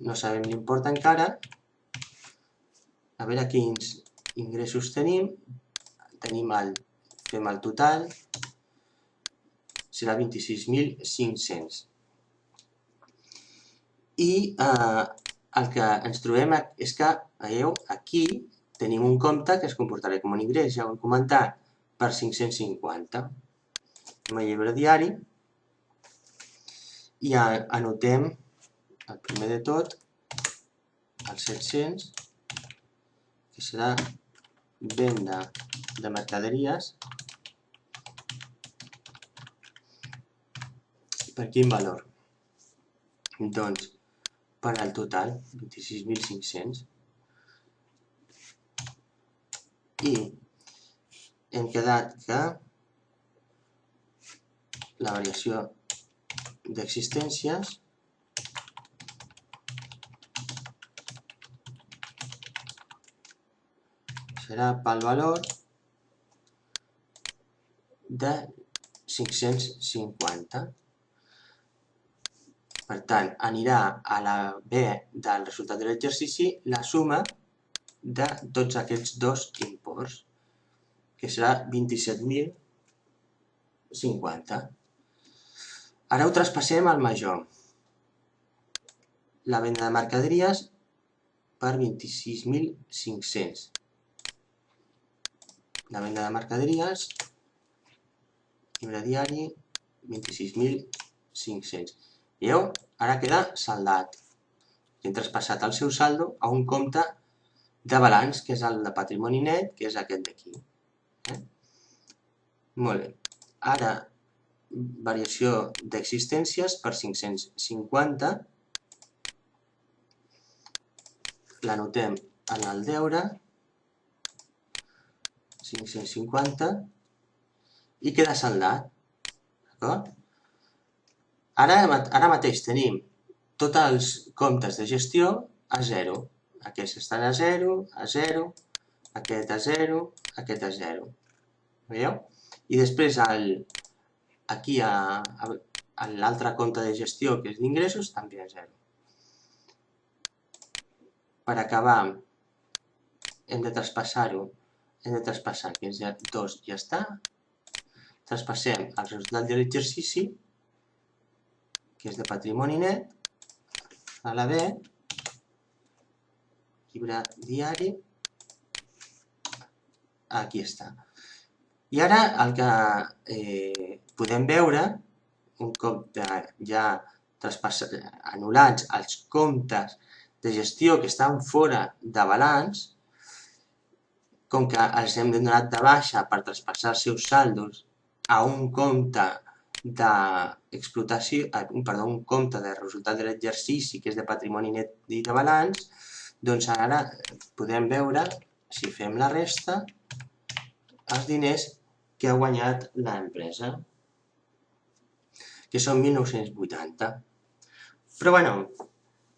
No sabem l'import encara. A veure quins ingressos tenim. Fem el total. Serà 26.500. I el que ens trobem és que, veieu, aquí tenim un compte que es comportarà com un ingrés, ja ho hem comentat, per 550. Anem al llibre diari i anotem el primer de tot, el 700, que serà venda de mercaderies. Per quin valor? Doncs per al total, 26.500. I hem quedat que la variació d'existències serà pel valor de 550. Per tant, anirà a la B del resultat de l'exercici la suma de tots aquests dos imports, que serà 27.050. Ara ho traspassem al major. La venda de mercaderies per 26.500. La venda de mercaderies, llibre diari, 26.500. Veieu? Ara queda saldat. Hem traspassat el seu saldo a un compte de balanç, que és el de patrimoni net, que és aquest d'aquí. Molt bé. Ara, variació d'existències per 550. L'anotem en el deure, 550, i queda saldat. D'acord? Ara mateix tenim tots els comptes de gestió a 0. Aquests estan a 0, a 0, aquest a 0, aquest a 0. Veieu? I després aquí a l'altre compte de gestió, que és d'ingressos, també a 0. Per acabar, hem de traspassar-ho, que és 2, ja està. Traspassem el resultat de l'exercici, que és de patrimoni net, a la B, llibre diari, aquí està. I ara el que podem veure, un cop ja anul·lats els comptes de gestió que estan fora de balanç, com que els hem donat de baixa per traspassar els seus saldos a un compte d'explotació, un compte de resultat de l'exercici, que és de patrimoni net i de balanç, doncs ara podem veure, si fem la resta, els diners que ha guanyat l'empresa, que són 1.980. Però bueno,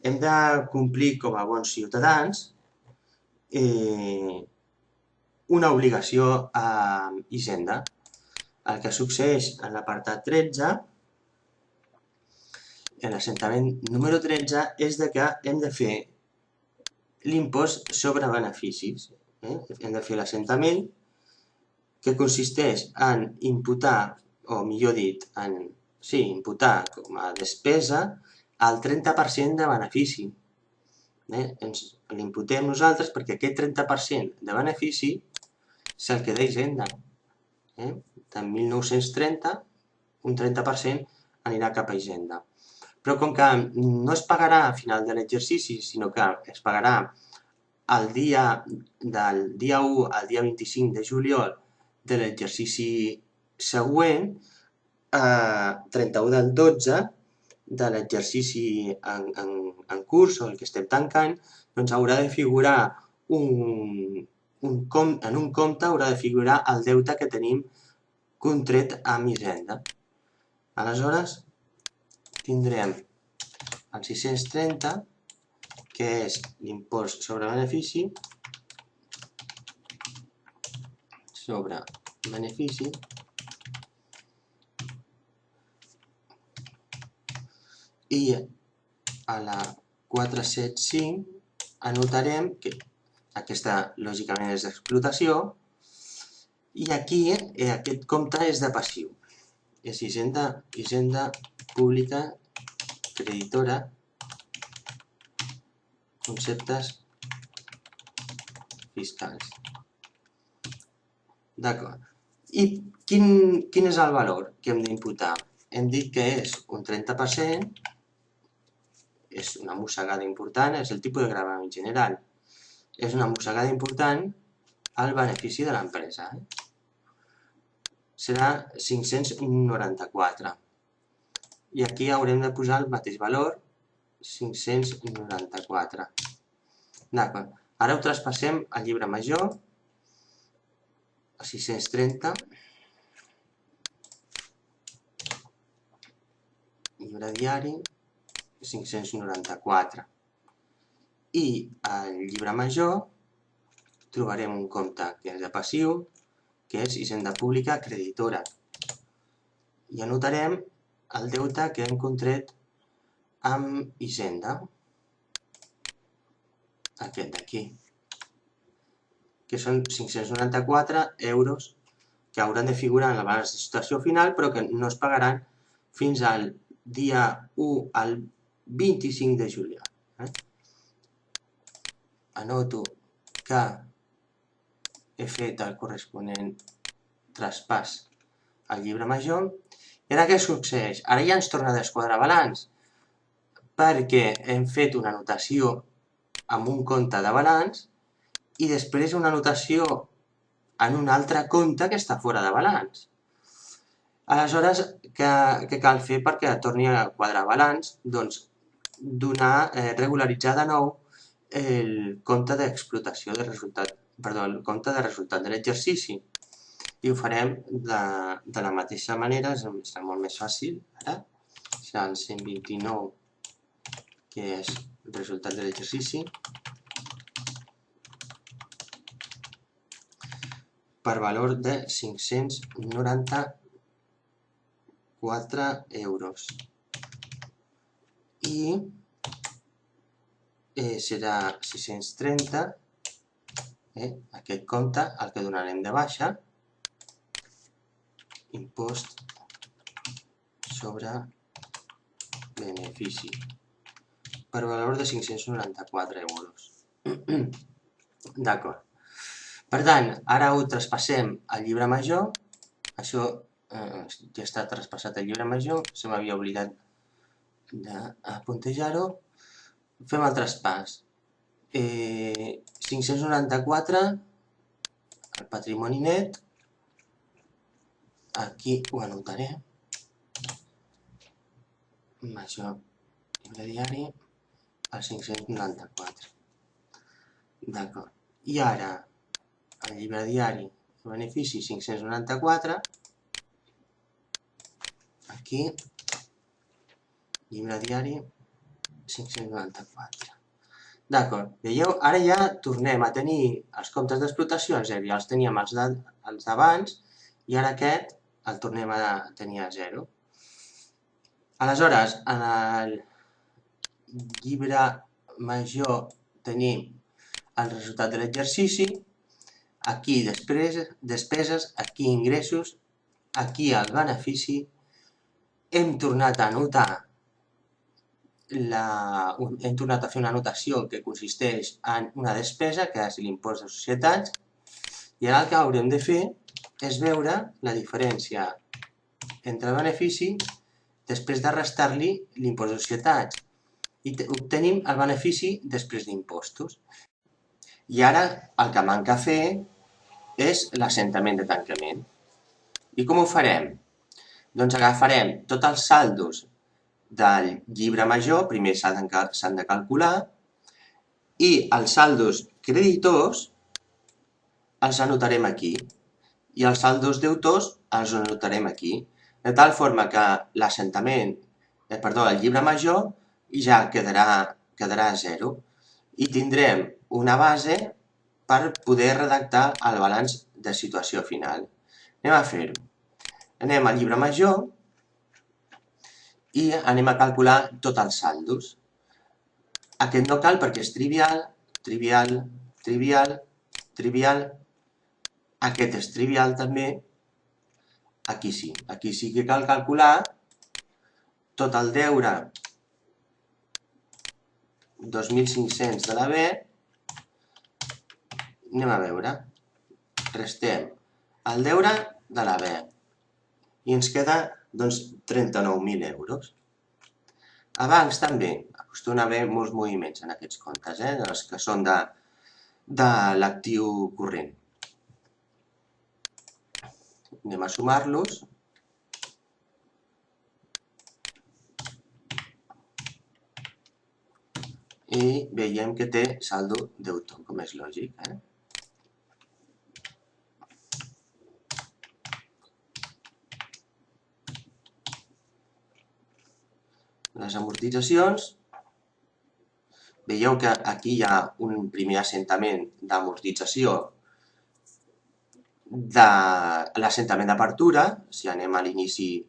hem de complir com a bons ciutadans una obligació a Hisenda. El que succeeix en l'apartat 13, en l'assentament número 13, és que hem de fer l'impost sobre beneficis. Hem de fer l'assentament, que consisteix en imputar, o millor dit, imputar com a despesa el 30% de benefici. L'imputem nosaltres perquè aquest 30% de benefici se'l queda Hisenda. De 1.930, un 30% anirà cap a Hisenda. Però com que no es pagarà a final de l'exercici, sinó que es pagarà del dia 1 al dia 25 de juliol de l'exercici següent, 31 del 12 de l'exercici en curs o el que estem tancant, doncs haurà de figurar en un compte haurà de figurar el deute que tenim contret amb Hisenda. Aleshores, tindrem el 630, que és l'impost sobre benefici, i a la 475 anotarem que aquesta, lògicament, és d'explotació, i aquí aquest compte és de passiu. És Hisenda Pública Creditora, conceptes fiscals. D'acord. I quin és el valor que hem d'imputar? Hem dit que és un 30%, és una mossegada important, és el tipus de gravamen general. És una mossegada important al benefici de l'empresa. Serà 594. I aquí haurem de posar el mateix valor, 594. D'acord. Ara ho traspassem al llibre major, a 630. Llibre diari, 594. I al llibre major trobarem un compte que és de passiu, que és Hisenda Pública Creditora. I anotarem el deute que hem contret amb Hisenda, aquest d'aquí. que són 594 euros que hauran de figurar en la balança de situació final, però que no es pagaran fins al dia 1 al 25 de juliol. Anoto que he fet el corresponent traspàs al llibre major. I ara què succeeix? Ara ja ens torna a desquadrar balanç, perquè hem fet una anotació amb un compte de balanç i després una anotació en un altre compte que està fora de balanç. Aleshores, què cal fer perquè torni a quadrar balanç? Doncs regularitzar de nou el compte d'explotació de resultat, el compte de resultat de l'exercici. I ho farem de la mateixa manera, serà molt més fàcil. Ara serà el 129, que és el resultat de l'exercici, per valor de 594 euros. I serà 630, aquest compte, el que donarem de baixa, impost sobre benefici, per valor de 594 euros. D'acord. Per tant, ara ho traspassem al llibre major. Això ja està traspassat al llibre major, se m'havia oblidat de puntejar-ho. Fem el traspàs. 594, el patrimoni net, aquí ho anotaré, major llibre diari, el 594. D'acord. I ara, el llibre diari de benefici 594, aquí, llibre diari 594. D'acord, veieu? Ara ja tornem a tenir els comptes d'explotació a zero. Ja els teníem els d'abans i ara aquest el tornem a tenir a zero. Aleshores, en el llibre major tenim el resultat de l'exercici, aquí despeses, aquí ingressos, aquí el benefici. Hem tornat a anotar hem tornat a fer una anotació que consisteix en una despesa, que és l'impost de societats, i ara el que haurem de fer és veure la diferència entre el benefici després de restar-li l'impost de societats, i obtenim el benefici després d'impostos. I ara el que manca fer és l'assentament de tancament. I com ho farem? Doncs agafarem tots els saldos del llibre major, primer s'han de calcular, i els saldos creditors els anotarem aquí, i els saldos deutors els anotarem aquí, de tal forma que l'assentament, el llibre major ja quedarà a zero, i tindrem una base per poder redactar el balanç de situació final. Anem a fer-ho. Anem al llibre major, i anem a calcular tots els saldos. Aquest no cal perquè és trivial, trivial, trivial, trivial. Aquest és trivial també. Aquí sí que cal calcular tot el deure 2.500 de la B. Anem a veure. Restem el deure de la B. I ens queda, doncs, 39.000 euros. A bancs també acostumen a haver molts moviments en aquests comptes, els que són de l'actiu corrent. Anem a sumar-los. I veiem que té saldo deutor, com és lògic. Les amortitzacions, veieu que aquí hi ha un primer assentament d'amortització de l'assentament d'apertura. Si anem a l'inici,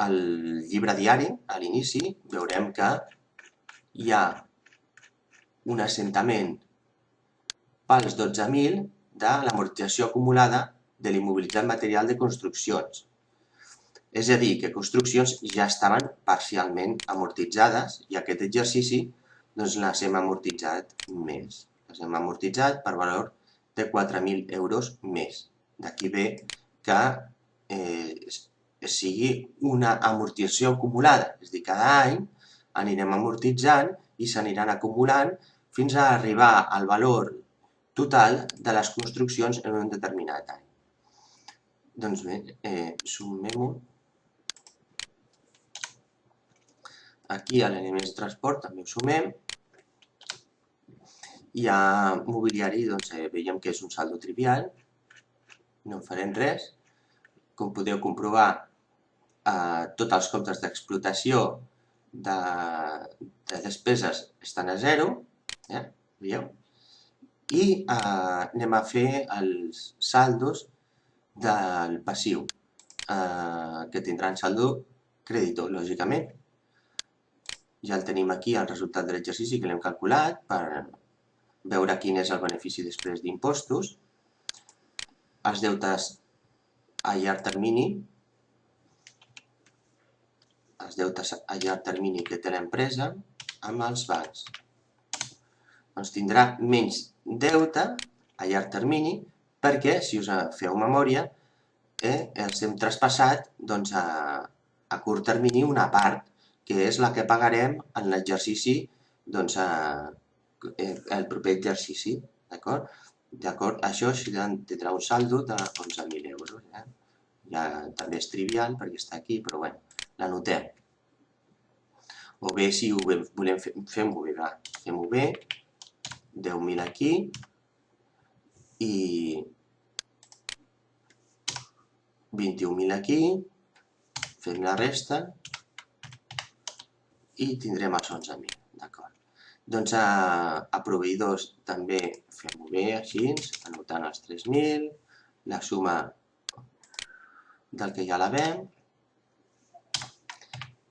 al llibre diari, a l'inici, veurem que hi ha un assentament pels 12.000 de l'amortització acumulada de l'immobilitzat material de construccions. És a dir, que construccions ja estaven parcialment amortitzades i aquest exercici doncs les hem amortitzat més. Les hem amortitzat per valor de 4.000 euros més. D'aquí ve que sigui una amortització acumulada. És a dir, cada any anirem amortitzant i s'aniran acumulant fins a arribar al valor total de les construccions en un determinat any. Doncs bé, sumem-ho. Aquí a l'element de transport també ho sumem. I a mobiliari doncs, veiem que és un saldo trivial, no en farem res. Com podeu comprovar, tots els comptes d'explotació de despeses estan a 0, veieu? I anem a fer els saldos del passiu, que tindran saldo creditor, lògicament. Ja el tenim aquí, el resultat de l'exercici, que l'hem calculat per veure quin és el benefici després d'impostos. Els deutes a llarg termini, que té l'empresa amb els bancs. Doncs tindrà menys deute a llarg termini perquè, si us feu memòria, els hem traspassat doncs, a curt termini una part, que és la que pagarem en l'exercici, doncs, el proper exercici, d'acord? Això tindrà un saldo de 11.000 euros. Ja també és trivial perquè està aquí, però bueno, l'anotem. O bé, si ho volem fem-ho bé, fem-ho bé, 10.000 aquí i 21.000 aquí, fem la resta i tindrem els 11.000, d'acord? Doncs a proveïdors també fem-ho bé així, anotant els 3.000, la suma del que ja la vem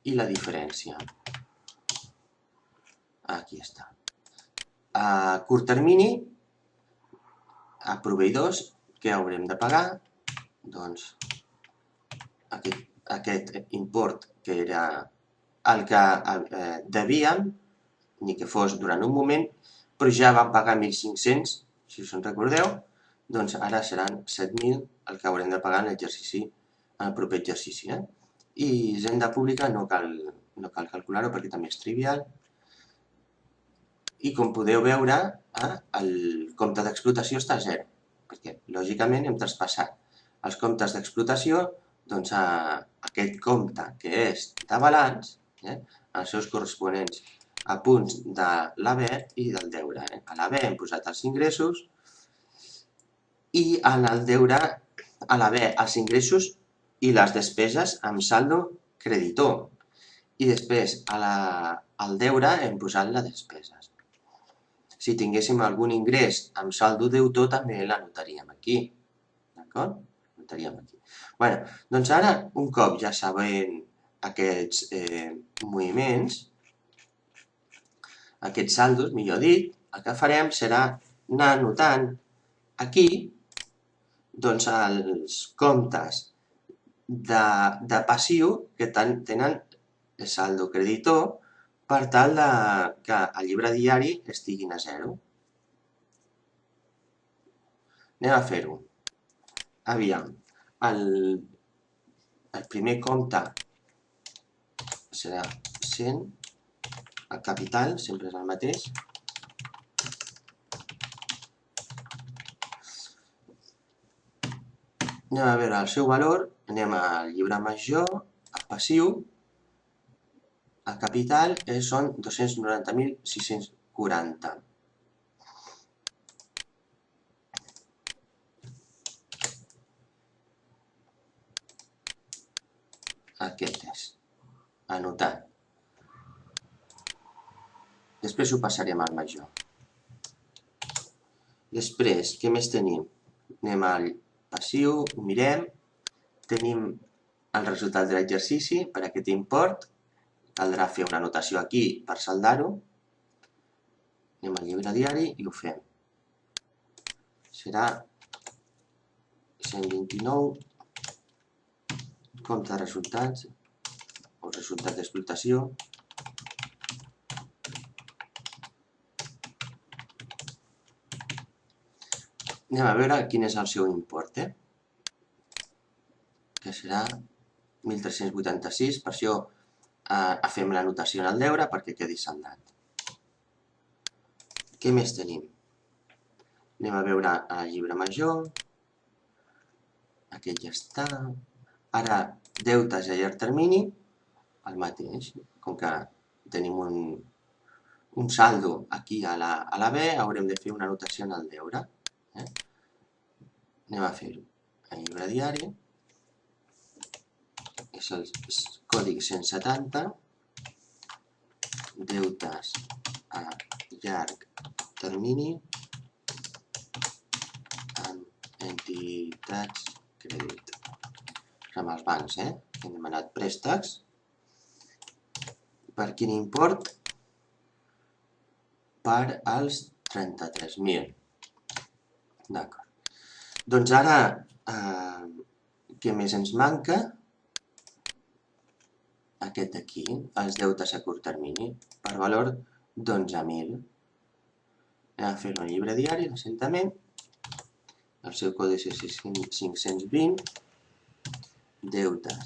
i la diferència. Aquí està. A curt termini, a proveïdors, què haurem de pagar? Doncs aquest import que era el que devíem, ni que fos durant un moment, però ja vam pagar 1.500, si us en recordeu, doncs ara seran 7.000 el que haurem de pagar en el proper exercici. I hisenda pública no cal calcular-ho perquè també és trivial. I com podeu veure, el compte d'explotació està a 0, perquè lògicament hem traspassat els comptes d'explotació doncs, a aquest compte que és de balanç, els seus corresponents a punts de l'haver i del deure. A l'haver hem posat els ingressos i en el deure, a l'haver els ingressos i les despeses amb saldo creditor. I després al deure hem posat les despeses. Si tinguéssim algun ingrés amb saldo deutor també l'anotaríem aquí. D'acord? L'anotaríem aquí. Bé, doncs ara, un cop ja sabem aquests moviments, aquests saldos, millor dit, el que farem serà anar anotant aquí doncs, els comptes de passiu que tenen el saldo creditor per tal que el llibre diari estiguin a 0. Anem a fer-ho. Aviam, el primer compte serà 100, el capital sempre és el mateix. Anem a veure el seu valor, anem al llibre major, al passiu, el capital són 290.640. Aquest és. Anotar. Després ho passarem al major. Després, què més tenim? Anem al passiu, ho mirem. Tenim el resultat de l'exercici per aquest import. Caldrà fer una anotació aquí per saldar-ho. Anem al llibre diari i ho fem. Serà 129, compte de resultats, o resultat d'explotació. Anem a veure quin és el seu import, que serà 1.386, per això fem l'anotació en el deure perquè quedi saldat. Què més tenim? Anem a veure el llibre major. Aquest ja està. Ara, deutes a llarg termini, el mateix. Com que tenim un saldo aquí a la B, haurem de fer una anotació en el deure. Anem a fer-ho. El llibre diari. És el còdig 170. Deutes a llarg termini amb entitats crèdit. Amb els bancs, hem demanat préstecs. Per quin import? Per als 33.000. D'acord. Doncs ara, què més ens manca? Aquest aquí, els deutes a curt termini, per valor d'11.000. Anem a fer-lo en llibre diari, l'assentament. El seu codi és 520. Deutes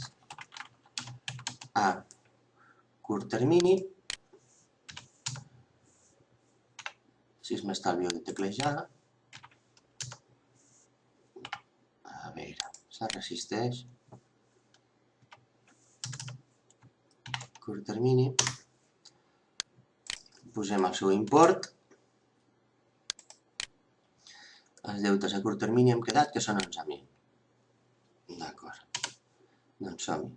a curt termini. Si m'estalvio de teclejar. A veure, se resisteix. Curt termini. Posem el seu import. Els deutes a curt termini hem quedat que són 11.000. D'acord. Doncs som-hi.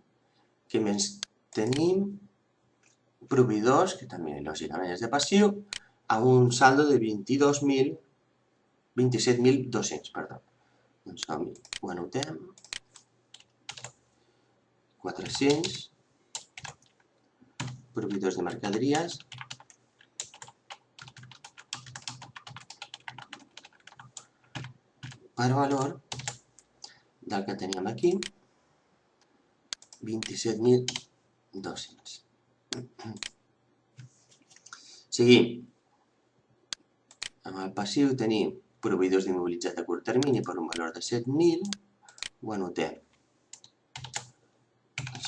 Què més tenim? Proveïdors, que també lògicament és de passiu, amb un saldo de 27.200, perdó. Doncs som-hi. Ho anotem. 400. Proveïdors de mercaderies. Per valor del que teníem aquí, 27.200. Seguim. Amb el passiu tenim proveïdors d'immobilitzat a curt termini per un valor de 7.000. Ho anotem. El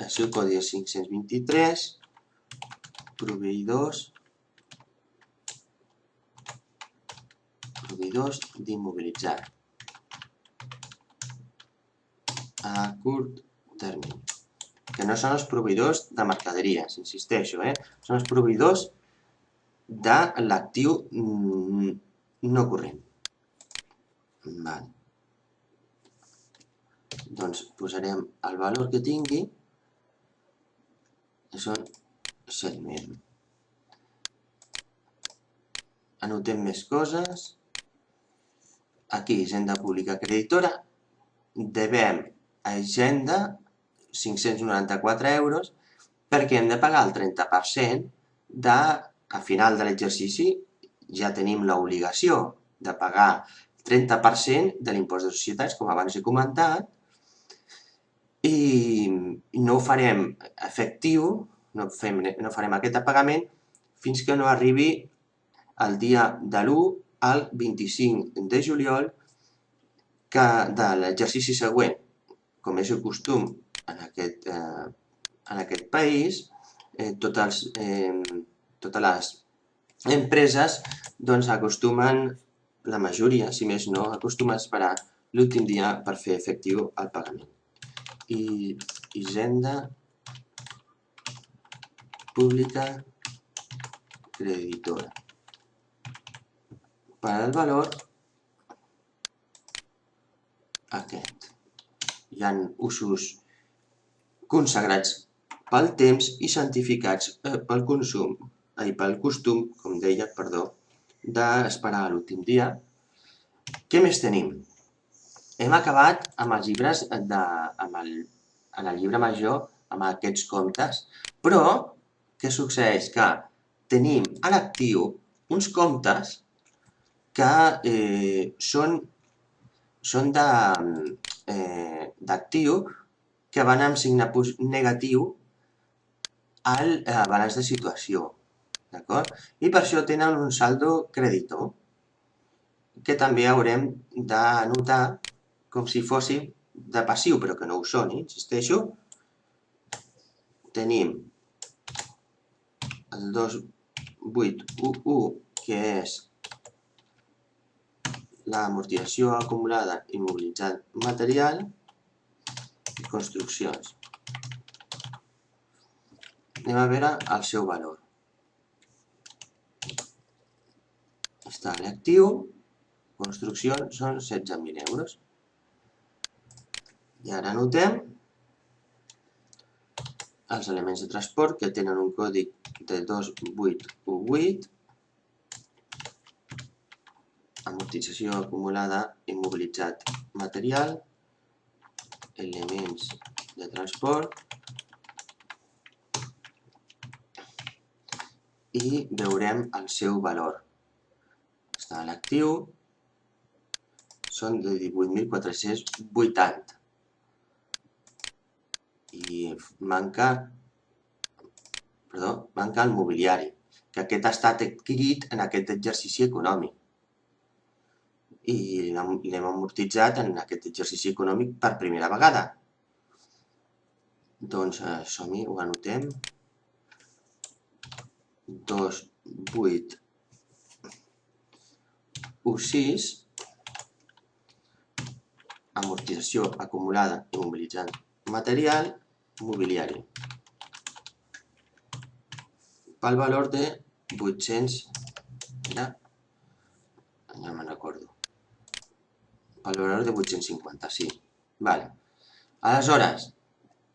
seu codi és 523. Proveïdors d'immobilitzat a curt termini. Que no són els proveïdors de mercaderies, insisteixo, són els proveïdors de l'actiu no corrent. Doncs posarem el valor que tingui, que són 7.000. Anotem més coses. Aquí, Hisenda Pública Creditora, devem a Hisenda 594 euros perquè hem de pagar el 30% a final de l'exercici ja tenim l'obligació de pagar el 30% de l'impost de societats, com abans he comentat, i no ho farem efectiu, no farem aquest pagament fins que no arribi el dia de l'1 al 25 de juliol de l'exercici següent. Com és el costum en aquest país, totes les empreses acostumen, la majoria, si més no, acostumen a esperar l'últim dia per fer efectiu el pagament. I Hisenda Pública Creditora. Per al valor aquest. Hi ha usos consagrats pel temps i santificats pel costum, com deia, d'esperar a l'últim dia. Què més tenim? Hem acabat amb els llibres en el llibre major, amb aquests comptes, però què succeeix? Que tenim a l'actiu uns comptes que són són d'actiu que van amb signe negatiu al balanç de situació, d'acord? I per això tenen un saldo creditor, que també haurem d'anotar com si fossin de passiu, però que no ho són, insisteixo. Tenim el 2811, que és l'amortització acumulada immobilitzant material i construccions. Anem a veure el seu valor. Està l'actiu, construccions són 16.000 euros. I ara anotem els elements de transport que tenen un codi de 2818, amortització acumulada immobilitzat material, elements de transport, i veurem el seu valor. Està a l'actiu, són de 18.480. I manca el mobiliari, que aquest ha estat adquirit en aquest exercici econòmic. I l'hem amortitzat en aquest exercici econòmic per primera vegada. Doncs som-hi, ho anotem. 2816, amortització acumulada immobilitzant material, mobiliari, pel valor de 800, ja me'n recordo, pel valor de 850, sí. Vale. Aleshores,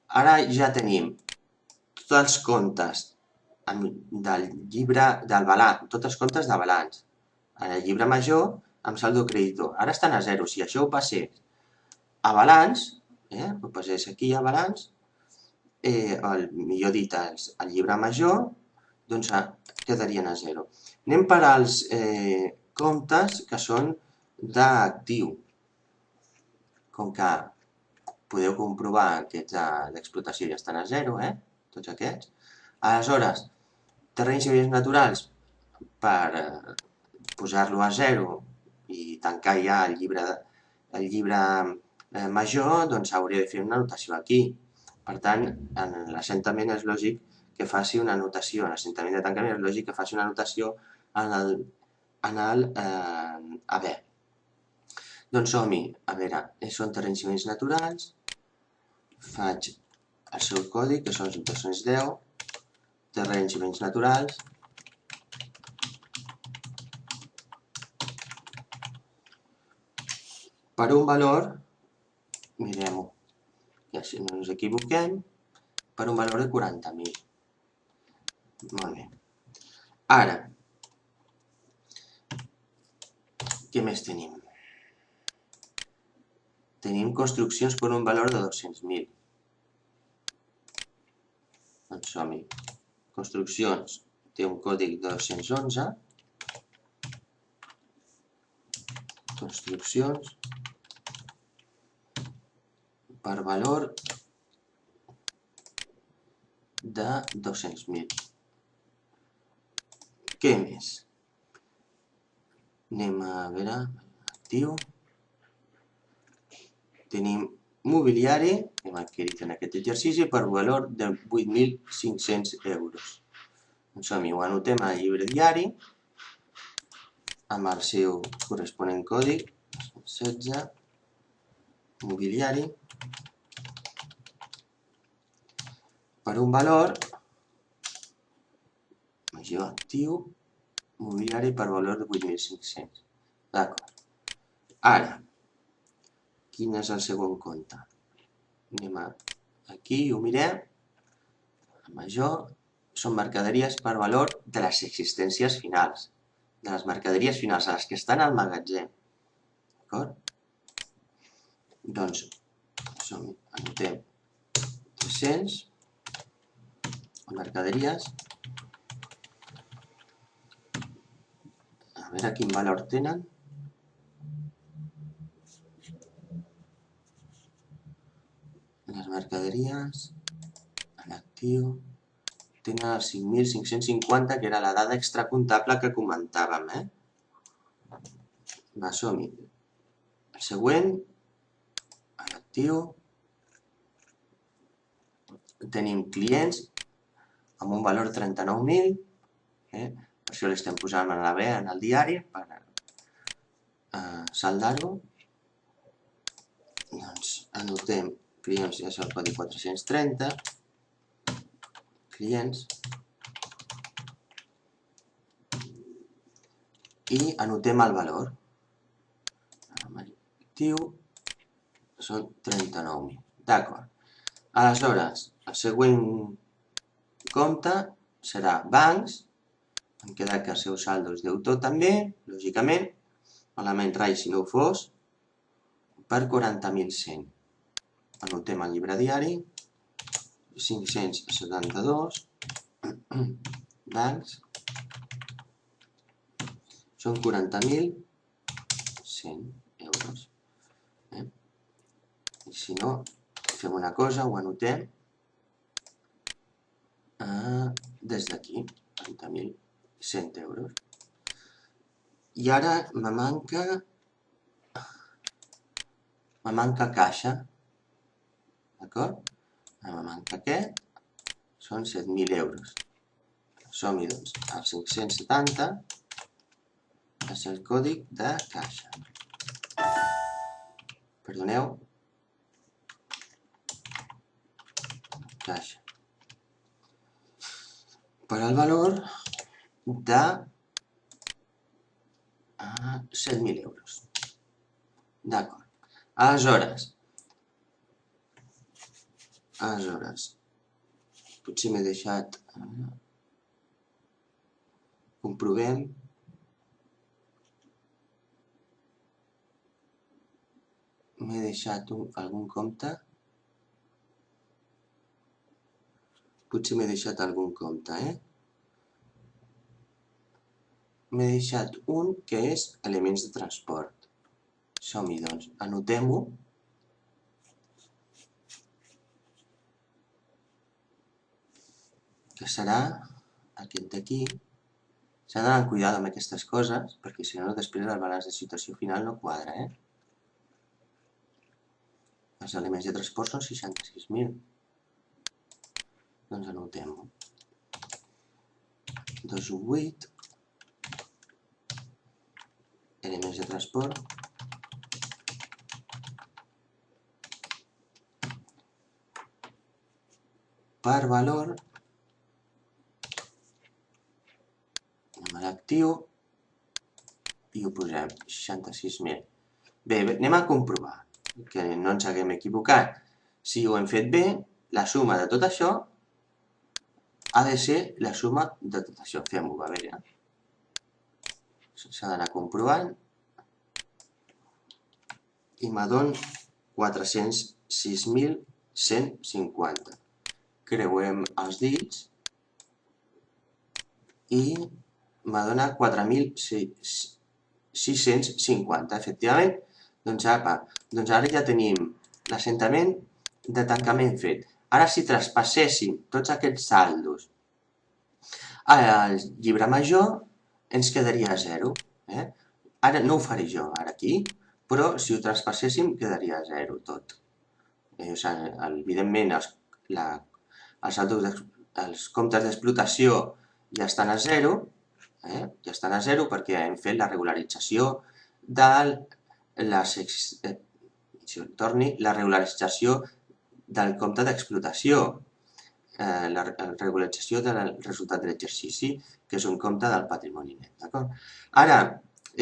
ara ja tenim tots els comptes del llibre del balanç, tots els comptes de balanç. En el llibre major, amb saldo creditor. Ara estan a zero. Si això ho passés a balanç, ho passés aquí a balanç, millor dit, al llibre major, doncs quedarien a zero. Anem per als comptes que són d'actiu. Com que podeu comprovar aquests d'explotació ja estan a zero, tots aquests. Aleshores, terrenys i béns naturals, per posar-lo a zero i tancar ja el llibre major, doncs hauré de fer una anotació aquí. Per tant, en l'assentament és lògic que faci una anotació, en l'assentament de tancament és lògic que faci una anotació en el haver. Doncs som-hi, a veure, són terrenys i béns naturals, faig el seu codi, que són 210, terrenys i béns naturals, per un valor, mirem-ho, i així no ens equivoquem, per un valor de 40.000. Molt bé. Ara, què més tenim? Tenim construccions per un valor de 200.000. Doncs som-hi. Construccions té un còdic de 211. Construccions per valor de 200.000. Què més? Anem a veure, actiu. Tenim mobiliari, hem adquirit en aquest exercici, per valor de 8.500 euros. Doncs som-hi, ho anotem al llibre diari, amb el seu corresponent codi, 16, mobiliari, per un valor major actiu, mobiliari per valor de 8.500. D'acord. Ara, quin és el segon compte? Anem aquí i ho mirem. El major són mercaderies per valor de les existències finals, de les mercaderies finals, les que estan al magatzem. D'acord? Doncs, anotem 300, mercaderies, a veure quin valor tenen. les mercaderies, en actiu, tenen els 5.550, que era la dada extracomptable que comentàvem, Va, som-hi. El següent, en actiu, tenim clients amb un valor 39.000, per això l'estem posant a la B en el diari, per saldar-ho. Doncs anotem clients, ja és el codi 430, clients, i anotem el valor. Actiu són 39.000. D'acord. Aleshores, el següent compte serà bancs. Em queda que el seu saldo és deutor també, lògicament. Malament rai si no ho fos. Per 40.100. Anotem el llibre diari. 572. Bancs. Són 40.100 euros. I si no, fem una cosa, ho anotem des d'aquí, 40.100 euros. I ara me manca caixa, d'acord? Me manca aquest, són 7.000 euros. Som-hi, doncs, al 570 és el codi de caixa. Perdoneu. Caixa. Per al valor de 7.000 euros. D'acord. Aleshores, potser m'he deixat... Comprovem. M'he deixat algun compte. Potser m'he deixat algun compte, M'he deixat un que és elements de transport. Som-hi, doncs. Anotem-ho. Que serà aquest d'aquí. S'ha d'anar amb cuidado amb aquestes coses, perquè si no, després el balanç de situació final no quadra, Els elements de transport són 66.000. Doncs anotem-ho. 2,8. Elements de transport. Per valor. Anem a l'actiu. I ho posem 66.000. Bé, anem a comprovar que no ens haguem equivocat. Si ho hem fet bé, la suma de tot això ha de ser la suma de tot això. Fem-ho, a veure. S'ha d'anar comprovant. I m'adon 406.150. Creuem els dits i m'adona 4.650, efectivament. Doncs ara ja tenim l'assentament de tancament fet. Ara, si traspasséssim tots aquests saldos al llibre major, ens quedaria 0. Ara no ho faré jo, ara aquí, però si ho traspasséssim quedaria 0 tot. Evidentment, els comptes d'explotació ja estan a 0, perquè hem fet la regularització la regularització del compte d'explotació, la regularització del resultat de l'exercici, que és un compte del patrimoni net. Ara,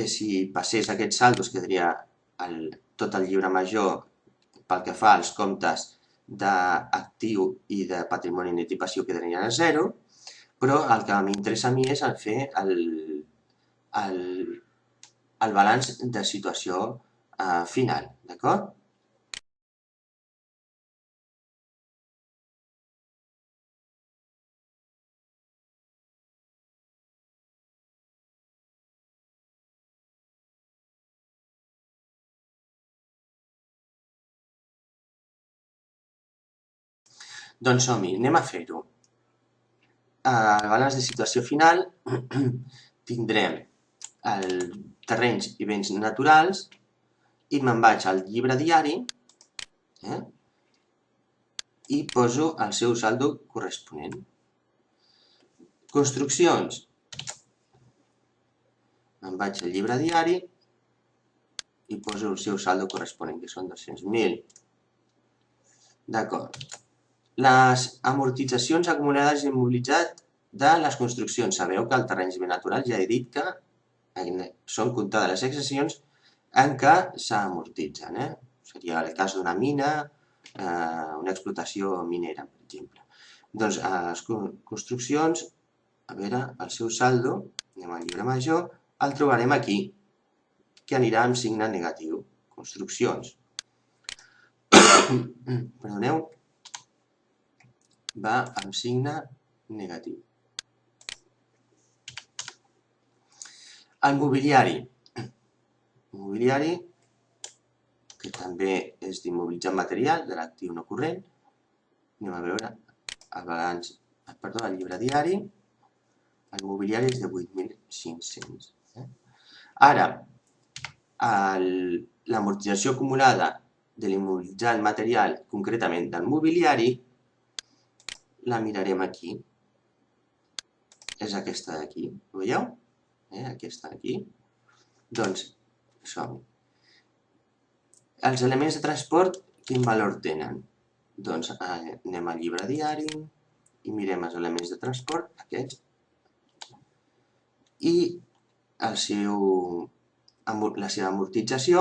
si passés aquests saldos, quedaria tot el llibre major pel que fa als comptes d'actiu i de patrimoni net i passiu quedarien a 0, però el que m'interessa a mi és fer el balanç de situació final, d'acord? Doncs som-hi, anem a fer-ho. Al balanç de situació final tindrem terrenys i béns naturals i me'n vaig al llibre diari i poso el seu saldo corresponent. Construccions. Me'n vaig al llibre diari i poso el seu saldo corresponent, que són 200.000. D'acord. Les amortitzacions acumulades i immobilitzat de les construccions. Sabeu que el terreny i bé natural ja he dit que són comptades les excepcions en què s'amortitzen. Seria el cas d'una mina, una explotació minera, per exemple. Doncs les construccions, a veure, el seu saldo, anem al llibre major, el trobarem aquí, que anirà amb signe negatiu. Construccions. Perdoneu. Va amb signe negatiu. El mobiliari. Mobiliari, que també és d'immobilitzat material de l'actiu no corrent. Anem a veure el balanç, el llibre diari. El mobiliari és de 8.500. Ara, l'amortització acumulada de l'immobilitzat material, concretament del mobiliari, la mirarem aquí. És aquesta d'aquí, ho veieu? Aquesta d'aquí. Doncs, som-hi. Els elements de transport, quin valor tenen? Doncs anem al llibre diari i mirem els elements de transport, aquests, i la seva amortització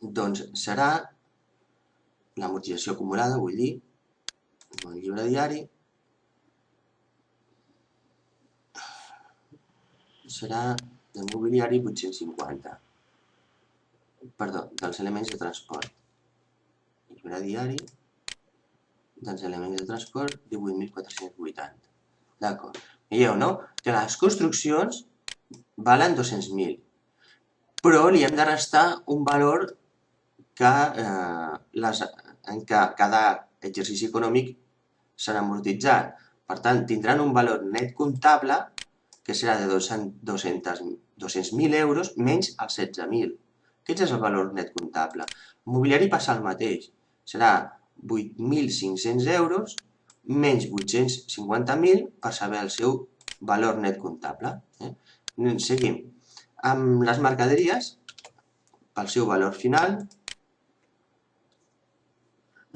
doncs serà l'amortització acumulada, vull dir, el llibre diari, serà de mobiliari 850. Perdó, dels elements de transport. Llibre diari dels elements de transport 18.480. D'acord. Veieu, no? Que les construccions valen 200.000, però li hem de restar un valor que en cada exercici econòmic s'han amortitzat. Per tant, tindran un valor net comptable que serà de 200.000 euros menys els 16.000. Aquest és el valor net comptable. El mobiliari passa el mateix. Serà 8.500 euros menys 850.000 per saber el seu valor net comptable. Seguim. Amb les mercaderies, pel seu valor final,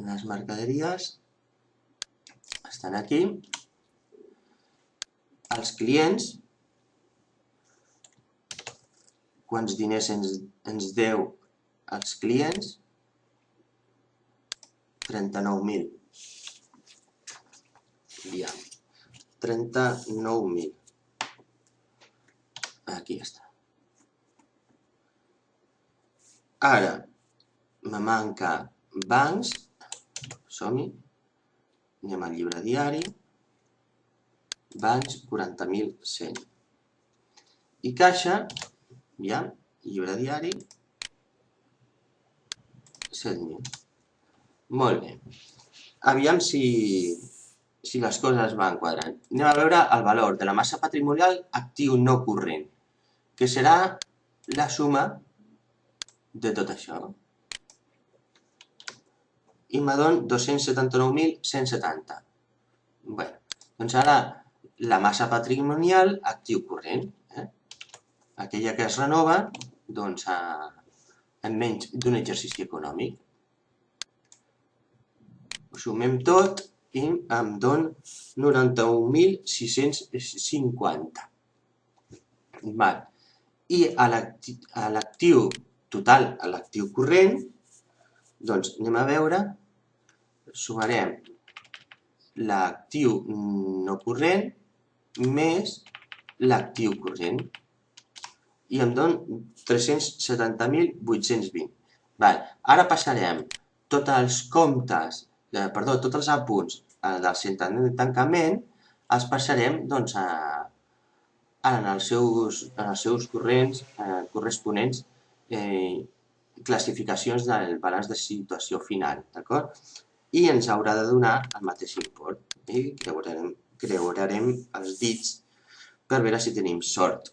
les mercaderies estan aquí. Els clients, quants diners ens deu els clients? 39.000. 39.000. Aquí està. Ara, me manca bancs. Som-hi. Anem al llibre diari. Bancs, 40.100. I caixa, aviam, llibre diari, 7.000. Molt bé. Aviam si les coses van quadrant. Anem a veure el valor de la massa patrimonial actiu no corrent, que serà la suma de tot això. I me dona 279.170. Bé, doncs ara la massa patrimonial actiu corrent, aquella que es renova doncs, en menys d'un exercici econòmic. Ho sumem tot i em dona 91.650. I a l'actiu total, a l'actiu corrent, doncs anem a veure, sumarem l'actiu no corrent més l'actiu corrent i em dona 370.820. Ara passarem tots els comptes, tots els apunts del centenari de tancament, els passarem doncs, en els seus corrents corresponents classificacions del balanç de situació final, d'acord? i ens haurà de donar el mateix import. I creurarem els dits per veure si tenim sort.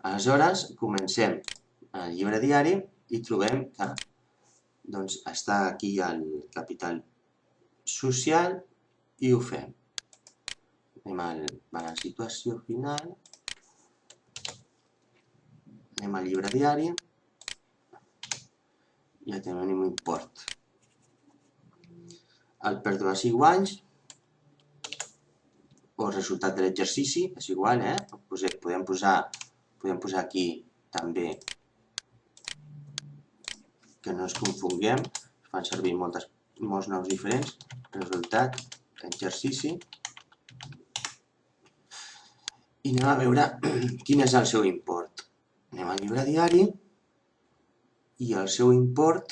Aleshores, comencem el llibre diari i trobem que està aquí el capital social i ho fem. Anem al balanç situació final, anem al llibre diari, ja tenim un import. El pèrdues i guanys, o resultat de l'exercici, és igual, podem posar aquí també que no ens confonguem, fan servir molts noms diferents, resultat, exercici, i anem a veure quin és el seu import. Anem al llibre diari i el seu import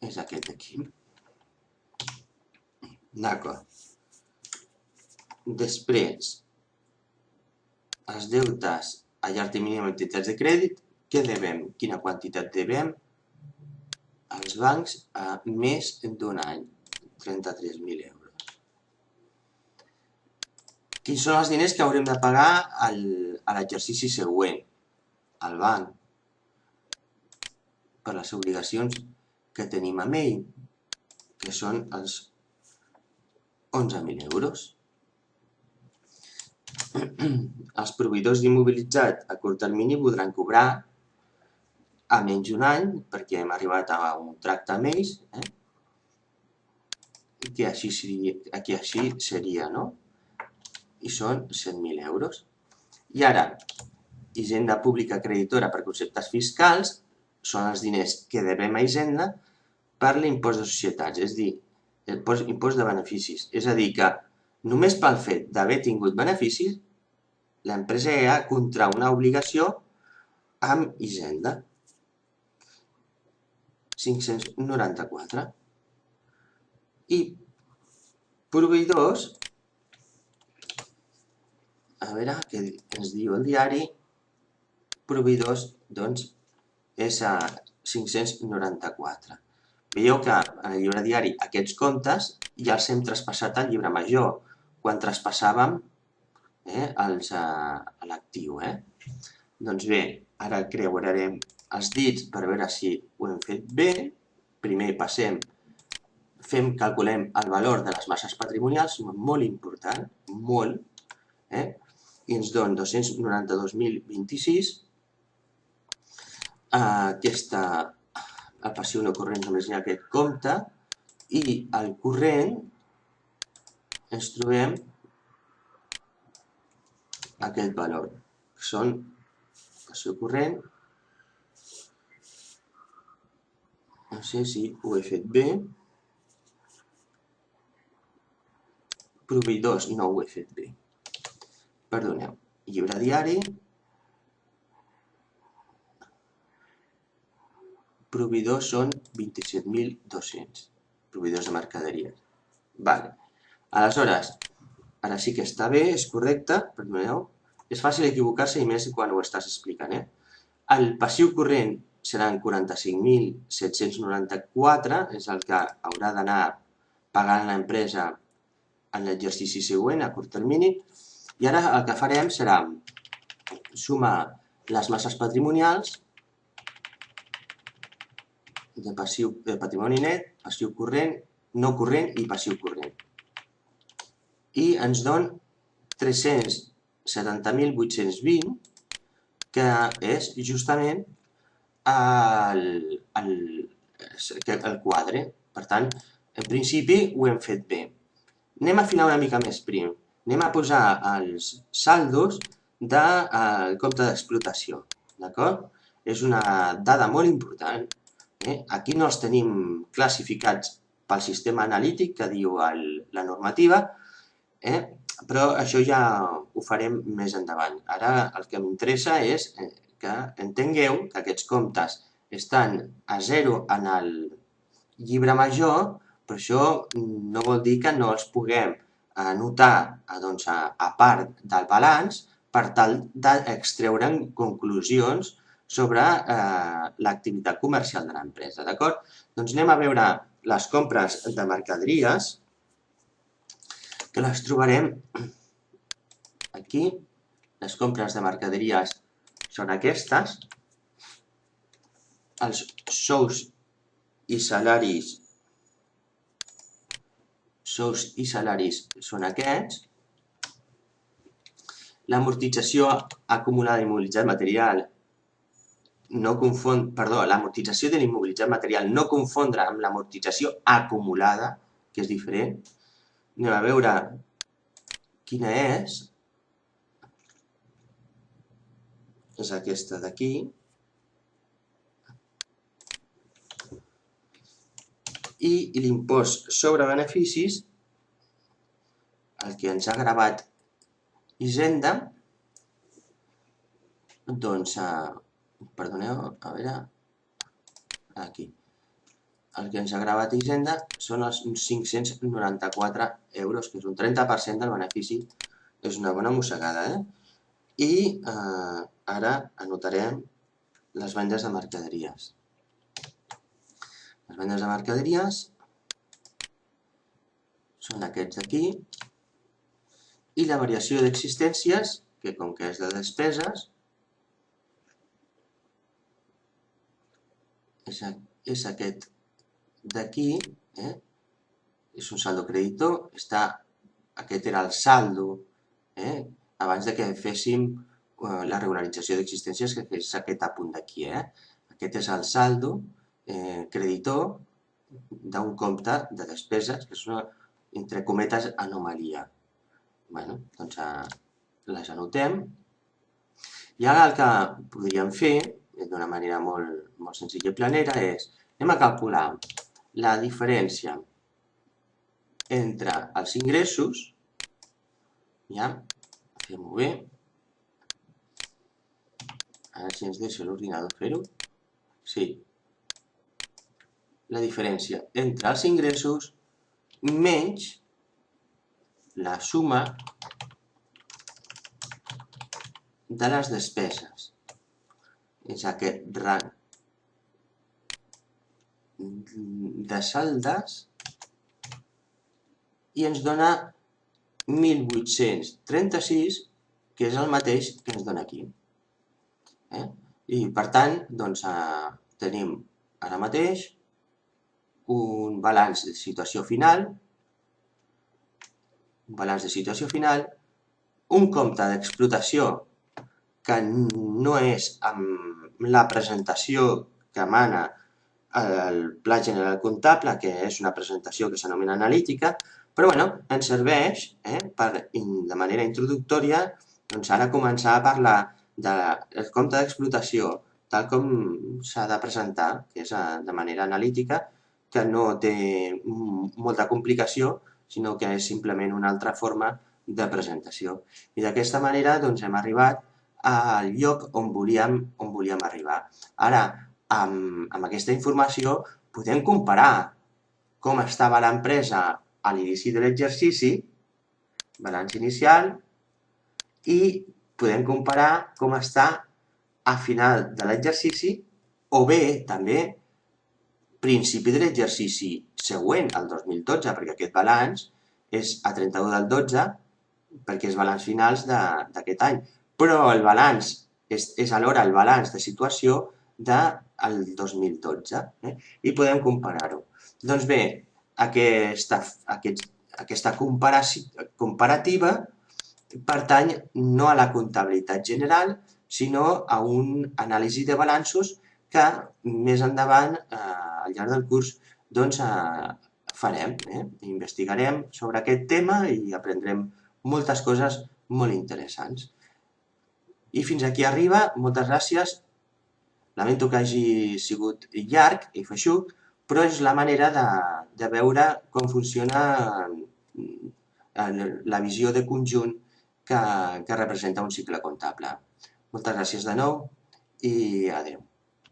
és aquest d'aquí. D'acord. Després, els deutes a llarg termini amb entitats de crèdit, què devem? Quina quantitat devem als bancs a més d'un any? 33.000 euros. Quins són els diners que haurem de pagar a l'exercici següent al banc per les obligacions que tenim amb ell, que són els 11.000 euros. Els proveïdors d'immobilitzat a curt termini podran cobrar a menys d'un any, perquè hem arribat a un tracte amb ells, que així seria, no? I són 100.000 euros. I ara, Hisenda Pública Creditora per conceptes fiscals són els diners que devem a Hisenda per l'impost de societats, és a dir, l'impost de beneficis. És a dir, que només pel fet d'haver tingut beneficis, l'empresa ja contrau una obligació amb Hisenda. 594. I proveïdors, a veure què ens diu el diari, proveïdors, doncs, és a 594. Veieu que en el llibre diari aquests comptes ja els hem traspassat al llibre major, quan traspassàvem l'actiu. Doncs bé, ara creurarem els dits per veure si ho hem fet bé. Primer calculem el valor de les masses patrimonials, molt important, molt, i ens dona 292.026. El passiu no corrent només hi ha aquest compte, i el corrent ens trobem aquest valor, que són passiu corrent, no sé si ho he fet bé, proveïdors no ho he fet bé, perdoneu, llibre diari, proveïdors són 27.200, proveïdors de mercaderies. Vale. Aleshores, ara sí que està bé, és correcte, perdoneu, és fàcil equivocar-se i més quan ho estàs explicant. El passiu corrent seran 45.794, és el que haurà d'anar pagant l'empresa en l'exercici següent, a curt termini, i ara el que farem serà sumar les masses patrimonials de patrimoni net, passiu corrent, no corrent i passiu corrent. I ens dona 370.820, que és justament el quadre. Per tant, en principi ho hem fet bé. Anem a afinar una mica més prim. Anem a posar els saldos del compte d'explotació. D'acord? És una dada molt important. Aquí no els tenim classificats pel sistema analític que diu la normativa, però això ja ho farem més endavant. Ara el que m'interessa és que entengueu que aquests comptes estan a 0 en el llibre major, però això no vol dir que no els puguem anotar a part del balanç per tal d'extreure'n conclusions sobre l'activitat comercial de l'empresa, d'acord? Doncs anem a veure les compres de mercaderies, que les trobarem aquí. Les compres de mercaderies són aquestes. Els sous i salaris són aquests. L'amortització acumulada d'immobilitzat material l'amortització de l'immobilitzat material no confondre amb l'amortització acumulada, que és diferent. Anem a veure quina és. És aquesta d'aquí. I l'impost sobre beneficis, el que ens ha gravat Hisenda, doncs, perdoneu, a veure, aquí. El que ens ha gravat Hisenda són els 594 euros, que és un 30% del benefici. És una bona mossegada, I ara anotarem les vendes de mercaderies. Les vendes de mercaderies són aquests d'aquí. I la variació d'existències, que com que és de despeses, és aquest d'aquí, és un saldo creditor, aquest era el saldo, abans que féssim la regularització d'existències, que és aquest apunt d'aquí. Aquest és el saldo creditor d'un compte de despeses, que és una, entre cometes, anomalia. Doncs les anotem. I ara el que podríem fer, d'una manera molt senzilla i planera, és anem a calcular la diferència entre els ingressos, fem-ho bé, ara si ens deixa l'ordinador fer-ho, sí, la diferència entre els ingressos menys la suma de les despeses. És aquest rang de saldes i ens dona 1.836, que és el mateix que ens dona aquí. I per tant, doncs, tenim ara mateix un balanç de situació final, un compte d'explotació que no és amb la presentació que emana el Pla General Comptable, que és una presentació que s'anomena analítica, però ens serveix per, de manera introductòria, doncs ara començar a parlar del compte d'explotació tal com s'ha de presentar, que és de manera analítica, que no té molta complicació, sinó que és simplement una altra forma de presentació. I d'aquesta manera doncs, hem arribat al lloc on volíem arribar. Ara, amb aquesta informació, podem comparar com estava l'empresa a l'inici de l'exercici, balanç inicial, i podem comparar com està a final de l'exercici, o bé, també, principi de l'exercici següent, el 2012, perquè aquest balanç és a 31 del 12, perquè és balanç finals d'aquest any. Però el balanç és alhora el balanç de situació del 2012, i podem comparar-ho. Doncs bé, aquesta comparativa pertany no a la comptabilitat general, sinó a un anàlisi de balanços que més endavant, al llarg del curs, doncs farem. Investigarem sobre aquest tema i aprendrem moltes coses molt interessants. I fins aquí arriba, moltes gràcies. Lamento que hagi sigut llarg i feixuc, però és la manera de veure com funciona la visió de conjunt que representa un cicle comptable. Moltes gràcies de nou i adeu.